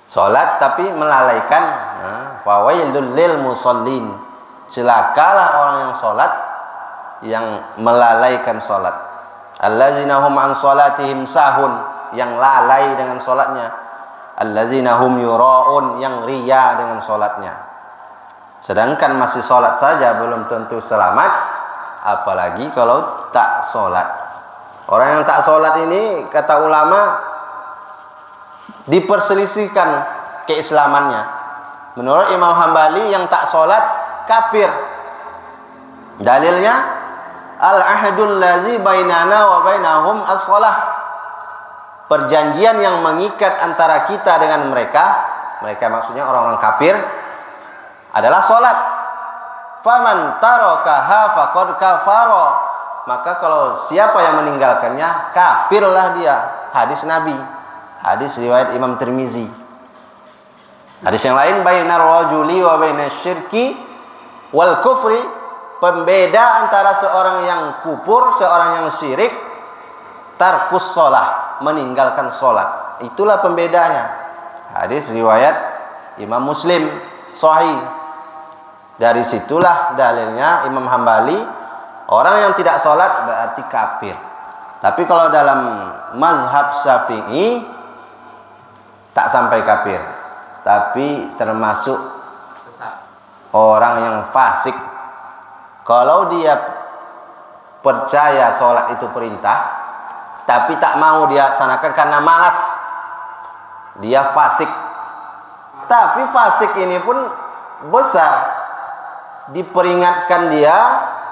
Sholat tapi melalaikan. Fawailul lil musallin, celakalah orang yang sholat yang melalaikan sholat. Allazina hum an sholatihim sahun, yang lalai dengan sholatnya. Allazina hum yura'un, yang riya dengan sholatnya. Sedangkan masih sholat saja belum tentu selamat, apalagi kalau tak sholat. Orang yang tak sholat ini, kata ulama, diperselisihkan keislamannya. Menurut Imam Hambali, yang tak sholat kafir. Dalilnya, al-ahdul lazi bainana wa bainahum as-sholah. Perjanjian yang mengikat antara kita dengan mereka maksudnya orang-orang kafir, adalah sholat. Faman tarakaha faqad kafara. maka kalau siapa yang meninggalkannya, kafirlah dia. Hadis Nabi, hadis riwayat Imam Tirmizi. Hadis yang lain, bainar rajuli wa baiнаsyirki wal kufri, pembeda antara seorang yang kufur, seorang yang syirik, tarkus shalah, meninggalkan salat. Itulah pembedanya. Hadis riwayat Imam Muslim sahih. Dari situlah dalilnya Imam Hambali, orang yang tidak sholat berarti kafir. Tapi kalau dalam mazhab Syafi'i tak sampai kafir, tapi termasuk orang yang fasik. Kalau dia percaya sholat itu perintah, tapi tak mau dia laksanakan karena malas, dia fasik. Tapi fasik ini pun besar. Diperingatkan dia,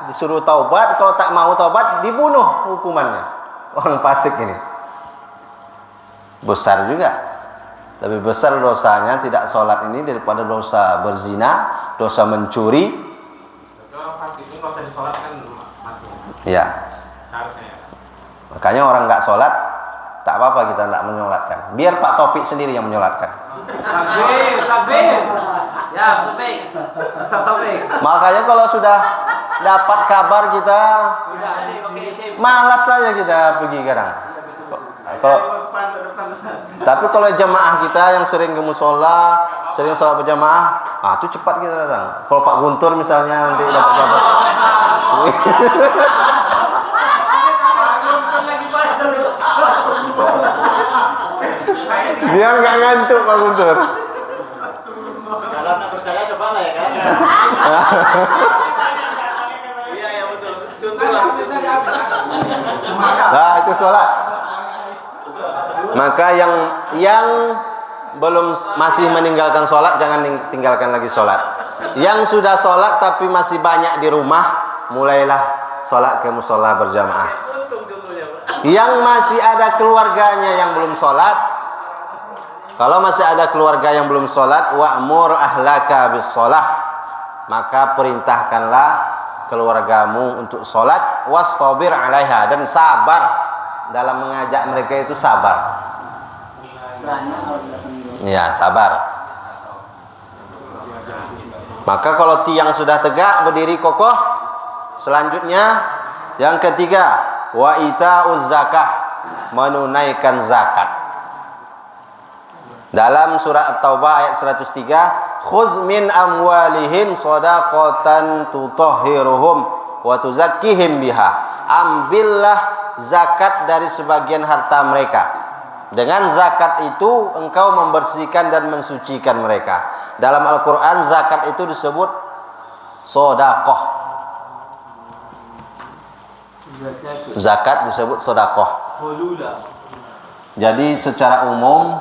disuruh taubat, kalau tak mau taubat dibunuh hukumannya. Orang fasik ini besar juga, lebih besar dosanya tidak sholat ini daripada dosa berzina, dosa mencuri. Orang fasik ini kalau tidak sholat kan mati. Ya. Seharusnya. Makanya orang nggak sholat tak apa-apa kita tidak menyolatkan. Biar Pak Topik sendiri yang menyolatkan. Takbir. Ya, Topik. Ustaz Topik. Makanya kalau sudah dapat kabar kita malas saja kita pergi kadang. Tapi kalau jamaah kita yang sering ke musola, sering sholat berjamaah, itu cepat kita datang. Kalau Pak Guntur misalnya nanti dapat kabar. Biar nggak ngantuk Pak Guntur. Kalau nak percaya coba lah ya kan. Iya ya betul. Contohlah. Nah itu sholat. Maka yang belum masih meninggalkan sholat jangan tinggalkan lagi sholat. Yang sudah sholat tapi masih banyak di rumah, mulailah sholat ke musola berjamaah. Yang masih ada keluarganya yang belum sholat, kalau masih ada keluarga yang belum sholat, wa'mur ahlaka bis sholat, maka perintahkanlah keluargamu untuk sholat, wastabir alaiha, dan sabar dalam mengajak mereka itu sabar. Ya, sabar. Maka kalau tiang sudah tegak, berdiri kokoh, selanjutnya yang ketiga, wa ita'uz zakah, menunaikan zakat. Dalam surah At-Taubah ayat 103, khuz min amwalihim shadaqatan tutahhiruhum wa tuzakkihim biha. Ambillah zakat dari sebagian harta mereka. Dengan zakat itu engkau membersihkan dan mensucikan mereka. Dalam Al-Qur'an zakat itu disebut shadaqah. Zakat disebut shadaqah. Jadi secara umum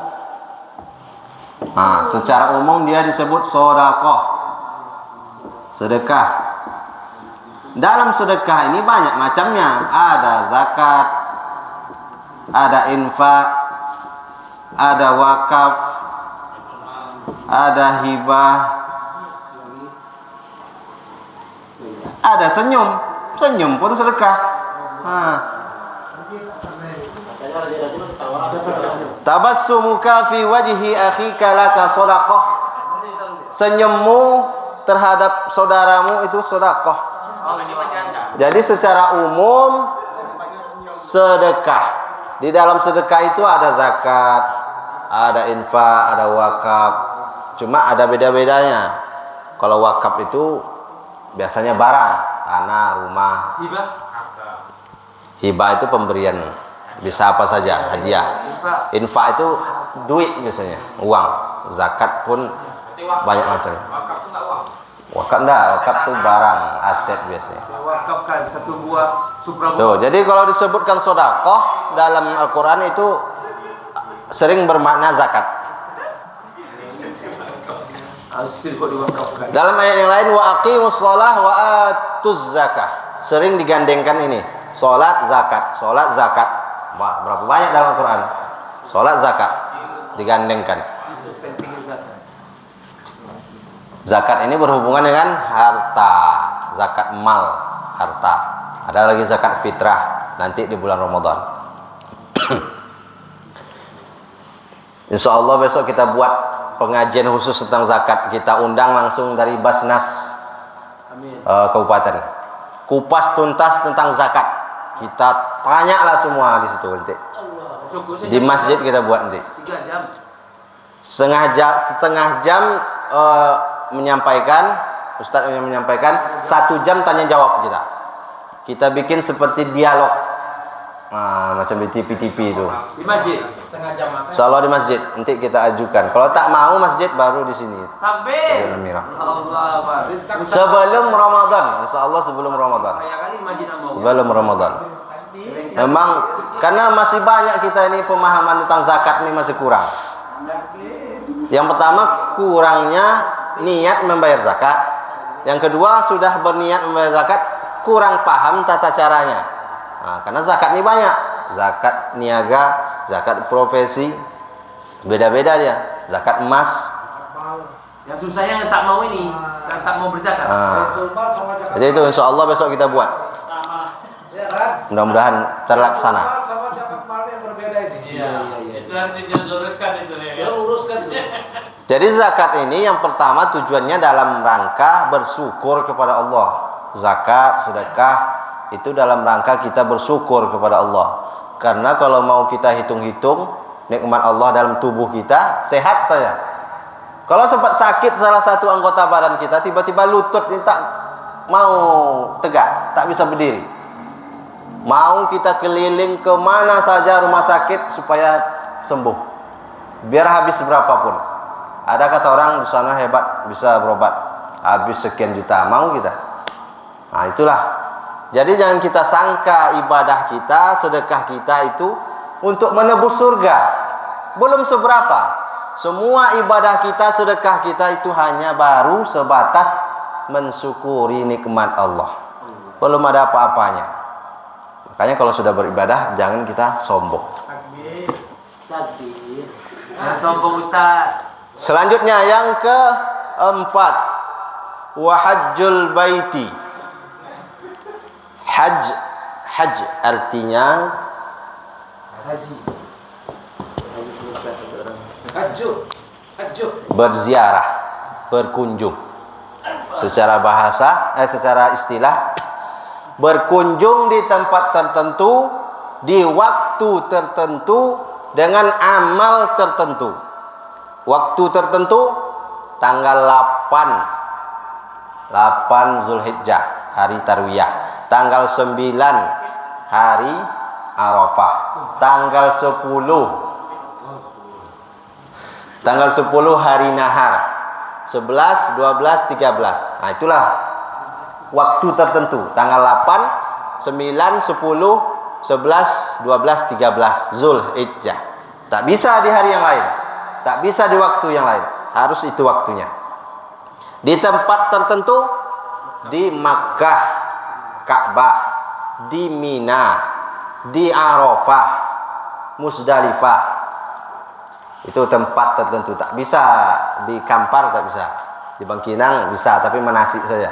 dia disebut shadaqah, sedekah. Dalam sedekah ini banyak macamnya. Ada zakat, ada infak, ada wakaf, ada hibah, ada senyum. Senyum pun sedekah. Tabassumuka fi wajhi akhika laka shadaqah. Senyummu terhadap saudaramu itu sedekah. Jadi secara umum sedekah. Di dalam sedekah itu ada zakat, ada infak, ada wakaf. Cuma ada beda-bedanya. Kalau wakaf itu biasanya barang, tanah, rumah. Hibah itu pemberian, bisa apa saja, hadiah. Infak itu duit biasanya, uang. Zakat pun banyak macam. Wakaf itu enggak uang. Wakaf enggak, wakaf itu barang, aset biasanya. Wakafkan satu buah supra. Tuh, jadi kalau disebutkan sedekah dalam Al-Qur'an itu sering bermakna zakat. Hasil kok diwakafkan. Dalam ayat yang lain wa aqimus shalah wa atuz zakah. Sering digandengkan ini. Salat, zakat, salat, zakat. Wah, berapa banyak dalam Al-Qur'an? Salat, zakat digandengkan. Zakat ini berhubungan dengan harta, zakat mal, harta. Ada lagi zakat fitrah nanti di bulan Ramadan. Insya Allah besok kita buat pengajian khusus tentang zakat. Kita undang langsung dari Basnas Kabupaten. Kupas tuntas tentang zakat. Kita tanyalah semua di situ nanti. Di masjid kita buat nanti. 3 jam. Setengah jam menyampaikan, Ustadz yang menyampaikan, 1 jam tanya jawab kita. Kita bikin seperti dialog. Nah, macam di TV-TV itu. Di masjid. Setengah jam. Insyaallah di masjid. Nanti kita ajukan. Kalau tak mau masjid baru di sini. Takbir. Allah. Sebelum Ramadan. Insyaallah sebelum Ramadan. Sebelum Ramadan. Memang karena masih banyak kita ini pemahaman tentang zakat ini masih kurang. Yang pertama kurangnya niat membayar zakat. Yang kedua sudah berniat membayar zakat kurang paham tata caranya. Nah, karena zakat ini banyak, zakat niaga, zakat profesi, beda-beda dia. Zakat emas. Yang susahnya yang tak mau ini, yang tak mau berzakat. Jadi itu insya Allah besok kita buat. Mudah-mudahan terlaksana. Jadi zakat ini yang pertama tujuannya dalam rangka bersyukur kepada Allah. Zakat, sedekah itu dalam rangka kita bersyukur kepada Allah. Karena kalau mau kita hitung-hitung nikmat Allah dalam tubuh kita, sehat saja. Kalau sempat sakit salah satu anggota badan kita, tiba-tiba lutut ini tak mau tegak, tak bisa berdiri. Mau kita keliling ke mana saja rumah sakit supaya sembuh. Biar habis berapapun. Ada kata orang di sana hebat, bisa berobat. Habis sekian juta, mau kita. Nah, itulah. Jadi jangan kita sangka ibadah kita, sedekah kita itu untuk menebus surga. Belum seberapa. Semua ibadah kita, sedekah kita itu hanya baru sebatas mensyukuri nikmat Allah. Belum ada apa-apanya. Makanya kalau sudah beribadah jangan kita sombong. Takbir. Jangan sombong Ustaz. Selanjutnya yang keempat, wa hajjul baiti. Haj artinya Haji. berziarah, berkunjung. Secara bahasa, secara istilah, berkunjung di tempat tertentu, di waktu tertentu, dengan amal tertentu. Waktu tertentu tanggal 8 Zulhijjah, hari Tarwiyah. Tanggal 9 hari Arafah. Tanggal 10 hari Nahar. 11, 12, 13. Nah, itulah waktu tertentu. Tanggal 8, 9, 10, 11, 12, 13 Zulhijjah. Tak bisa di hari yang lain. Tak bisa di waktu yang lain. Harus itu waktunya. Di tempat tertentu, di Makkah, Ka'bah, di Mina, di Arafah, Musdalifah. Itu tempat tertentu. Tak bisa di Kampar, tak bisa. Di Bangkinang bisa, tapi menasik saja.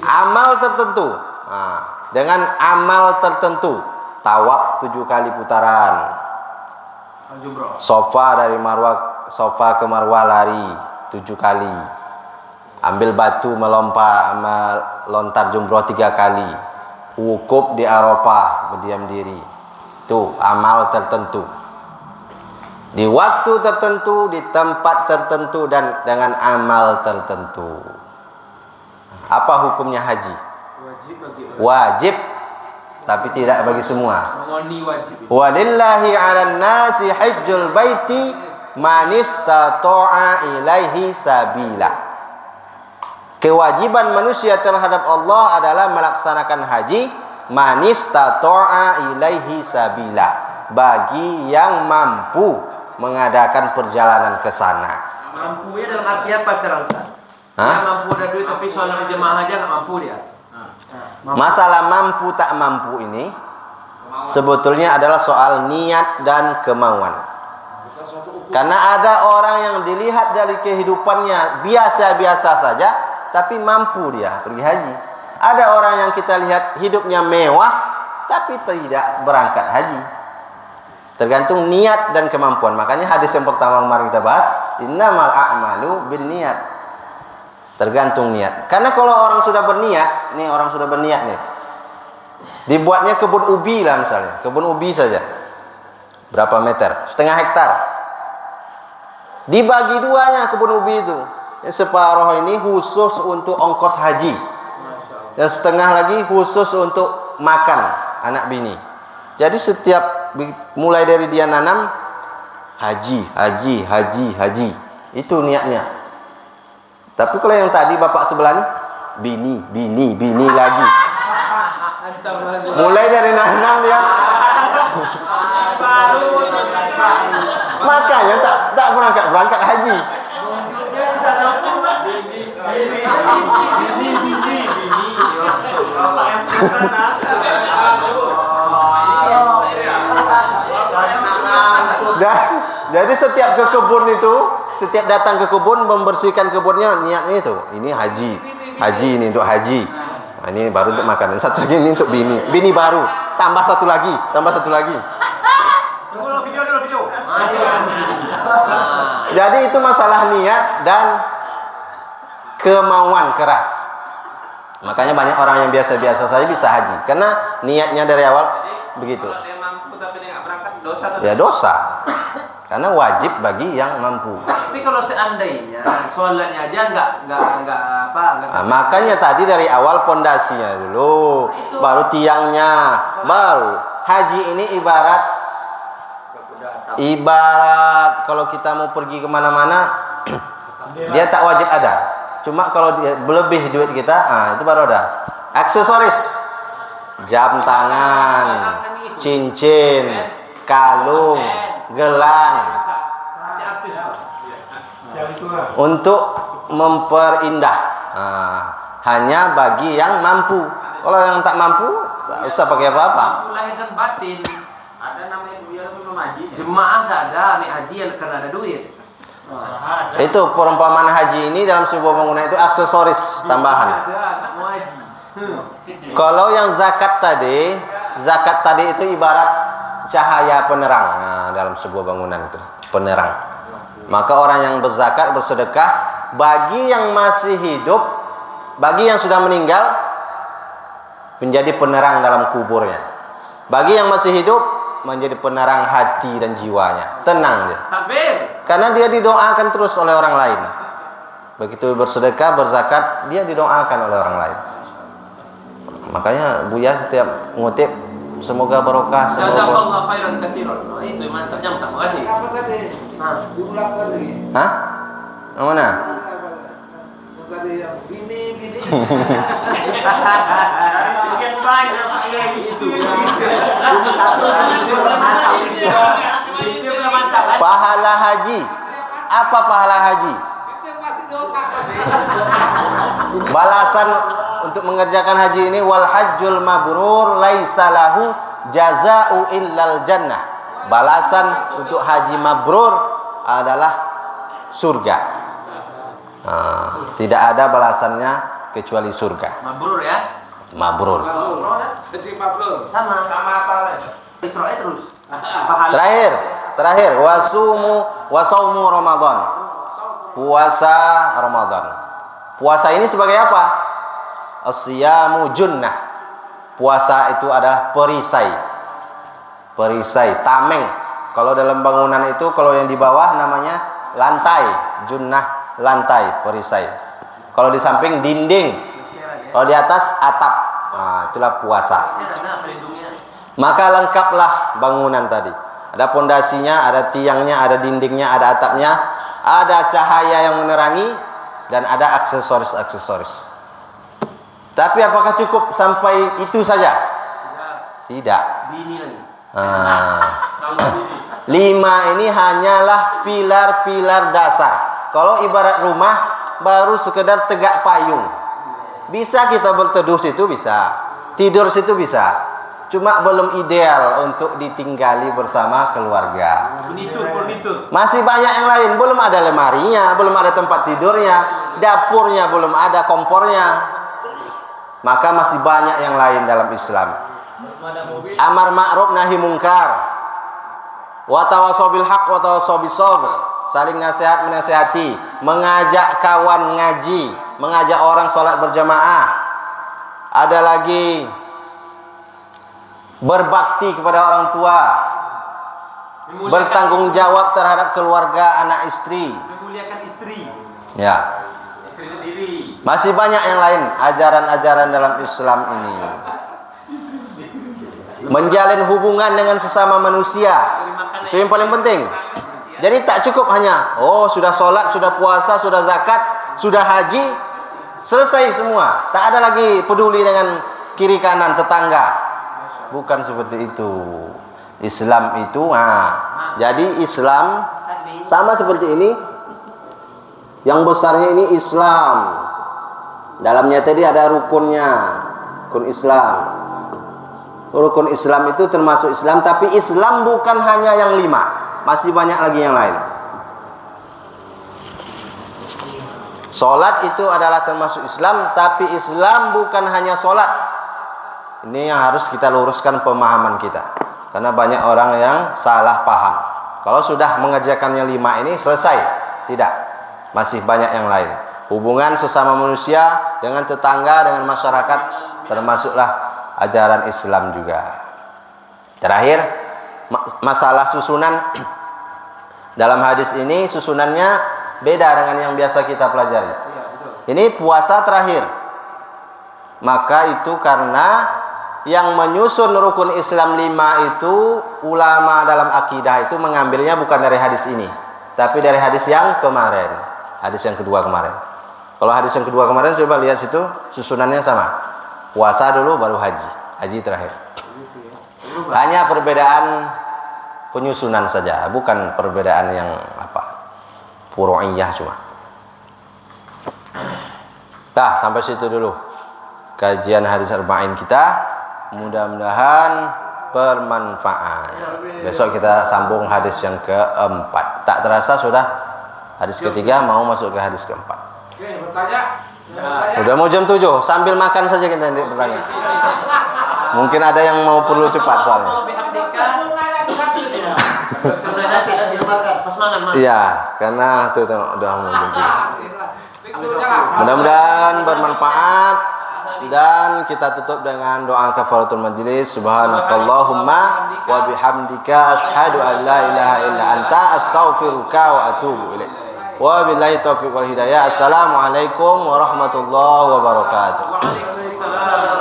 Amal tertentu. Nah, dengan amal tertentu, tawaf 7 kali putaran. Sofa ke Marwah lari 7 kali. Ambil batu melontar jumroh 3 kali. Wukuf di Arafah, berdiam diri. Itu amal tertentu. Di waktu tertentu, di tempat tertentu, dan dengan amal tertentu. Apa hukumnya haji? Wajib, tapi tidak bagi semua. Walillahi 'alan nasi hajjul baiti man istata'a ilaihi sabila. Kewajiban manusia terhadap Allah adalah melaksanakan haji man istata'a ilaihi sabila, bagi yang mampu mengadakan perjalanan ke sana. Mampunya dalam arti apa sekarang Ustaz? Dia mampu ada duit tapi sholat jemaah aja nggak mampu dia. Masalah mampu tak mampu ini sebetulnya adalah soal niat dan kemauan. Karena ada orang yang dilihat dari kehidupannya biasa-biasa saja, tapi mampu dia pergi haji. Ada orang yang kita lihat hidupnya mewah tapi tidak berangkat haji. Tergantung niat dan kemampuan. Makanya hadis yang pertama kemarin kita bahas, innamal a'malu binniyat. Tergantung niat. Karena kalau orang sudah berniat, nih orang sudah berniat nih. Dibuatnya kebun ubi lah misalnya, kebun ubi saja. Berapa meter? Setengah hektar. Dibagi duanya kebun ubi itu. Separuh ini khusus untuk ongkos haji. Dan setengah lagi khusus untuk makan anak bini. Jadi setiap mulai dari dia nanam haji, haji, haji, haji. Itu niatnya. Tapi kalau yang tadi bapak sebelah ini bini, bini, bini lagi. Mulai dari nanam dia. Makanya tak berangkat haji. Jadi setiap ke kebun itu, setiap datang ke kebun membersihkan kebunnya, niatnya itu. Ini haji, haji ini untuk haji. Nah, ini baru untuk makan. Satu lagi ini untuk bini, bini baru. Tambah satu lagi, tambah satu lagi. Video. Jadi itu masalah niat dan kemauan keras. Makanya banyak orang yang biasa-biasa saja bisa haji karena niatnya dari awal begitu. Kalau dia mampu tapi dia nggak berangkat, dosa atau Ya dosa. Karena wajib bagi yang mampu. Tapi kalau seandainya sholatnya aja nggak Nah, makanya tadi dari awal pondasinya dulu, baru tiangnya, baru haji ini ibarat kalau kita mau pergi kemana-mana, dia tak wajib ada. Cuma kalau dia lebih duit kita, itu baru ada. Aksesoris, jam tangan, cincin, kalung, gelang, untuk memperindah. Hanya bagi yang mampu. Kalau yang tak mampu, tak usah pakai apa-apa. Lahir dan batin. Ada namanya duit belum haji. Jemaah tak ada, nih haji yang karena ada duit. Itu perumpamaan haji ini dalam sebuah bangunan itu aksesoris tambahan. Kalau yang zakat tadi itu ibarat cahaya penerang dalam sebuah bangunan itu, penerang. Maka orang yang berzakat, bersedekah bagi yang masih hidup, bagi yang sudah meninggal menjadi penerang dalam kuburnya. Bagi yang masih hidup menjadi penerang hati dan jiwanya. Tenang dia. Takbir. Karena dia didoakan terus oleh orang lain. Begitu bersedekah, berzakat, dia didoakan oleh orang lain. Makanya Buya setiap ngutip semoga barokah, Jazakallah khairan katsiran. Itu mantapnya, terima kasih. Apa tadi? Diulang tadi. Hah? Yang mana? Tadi yang bini. Dari sekian banyak Pak ya gitu. Itu mantap. Pahala haji. Apa pahala haji? Balasan untuk mengerjakan haji ini, wal hajjul mabrur laisa lahu jazaa'u illal jannah. Balasan untuk haji mabrur adalah surga. Tidak ada balasannya kecuali surga. Mabrur ya. Mabrur. Sama apa lagi? Israel terus. Terakhir wasaumu Ramadan. Puasa Ramadan. Puasa ini sebagai apa? As-siyamu junnah. Puasa itu adalah perisai. Perisai, tameng. Kalau dalam bangunan itu, kalau yang di bawah namanya lantai, junnah, lantai, perisai. Kalau di samping dinding. Kalau di atas atap. Itulah puasa. Maka lengkaplah bangunan tadi. Ada pondasinya, ada tiangnya, ada dindingnya, ada atapnya, ada cahaya yang menerangi, dan ada aksesoris-aksesoris. Tapi apakah cukup sampai itu saja? Tidak. Bini lagi. 5 ini hanyalah pilar-pilar dasar. Kalau ibarat rumah baru sekedar tegak payung. Bisa kita berteduh situ, bisa. Tidur situ bisa. Cuma belum ideal untuk ditinggali bersama keluarga. Furnitur. Masih banyak yang lain. Belum ada lemarinya, belum ada tempat tidurnya, dapurnya belum ada, kompornya. maka masih banyak yang lain dalam Islam. Amar ma'ruf nahi mungkar, wa tawassaw bil haqq wa tawassaw bis sabr, saling nasihat menasihati, mengajak kawan ngaji, mengajak orang sholat berjamaah. Ada lagi berbakti kepada orang tua, bertanggung jawab terhadap keluarga, anak istri, memuliakan istri. Ya. Istri sendiri. Masih banyak yang lain ajaran-ajaran dalam Islam ini. Menjalin hubungan dengan sesama manusia, itu yang paling penting. Jadi tak cukup hanya sudah sholat, sudah puasa, sudah zakat, sudah haji, selesai semua. Tak ada lagi peduli dengan kiri kanan tetangga. Bukan seperti itu. Islam itu, jadi Islam sama seperti ini. Yang besarnya ini Islam. Dalamnya tadi ada rukunnya, rukun Islam. Rukun Islam itu termasuk Islam, tapi Islam bukan hanya yang 5, masih banyak lagi yang lain. Salat itu adalah termasuk Islam, tapi Islam bukan hanya salat. Ini yang harus kita luruskan pemahaman kita, karena banyak orang yang salah paham. Kalau sudah mengerjakannya 5 ini selesai, tidak, masih banyak yang lain. Hubungan sesama manusia dengan tetangga, dengan masyarakat, termasuklah ajaran Islam juga. Terakhir, masalah susunan. Dalam hadis ini susunannya beda dengan yang biasa kita pelajari. Ini puasa terakhir. Maka itu karena yang menyusun rukun Islam 5 itu ulama dalam akidah itu mengambilnya bukan dari hadis ini, tapi dari hadis yang kemarin, hadis yang kedua kemarin. Kalau hadis yang kedua kemarin coba lihat situ, susunannya sama. Puasa dulu baru haji terakhir. Hanya perbedaan penyusunan saja, bukan perbedaan yang furu'iyah cuma. Sampai situ dulu kajian hadis arba'in kita. Mudah-mudahan bermanfaat. Besok kita sambung hadis yang keempat. Tak terasa sudah hadis ketiga mau masuk ke hadis keempat. Oke, bertanya. Udah mau jam 7, sambil makan saja kita nanti bertanya. Mungkin ada yang mau perlu cepat soalnya. Iya, karena tuh udah mau jam 7. Mudah-mudahan bermanfaat dan kita tutup dengan doa kafaratul majlis. Subhanakallahumma wa bihamdika asyhadu an la ilaha illa anta astaghfiruka wa atubu ilaik. Wabillahi taufiq wal hidayah. Assalamualaikum warahmatullahi wabarakatuh. Waalaikumsalam.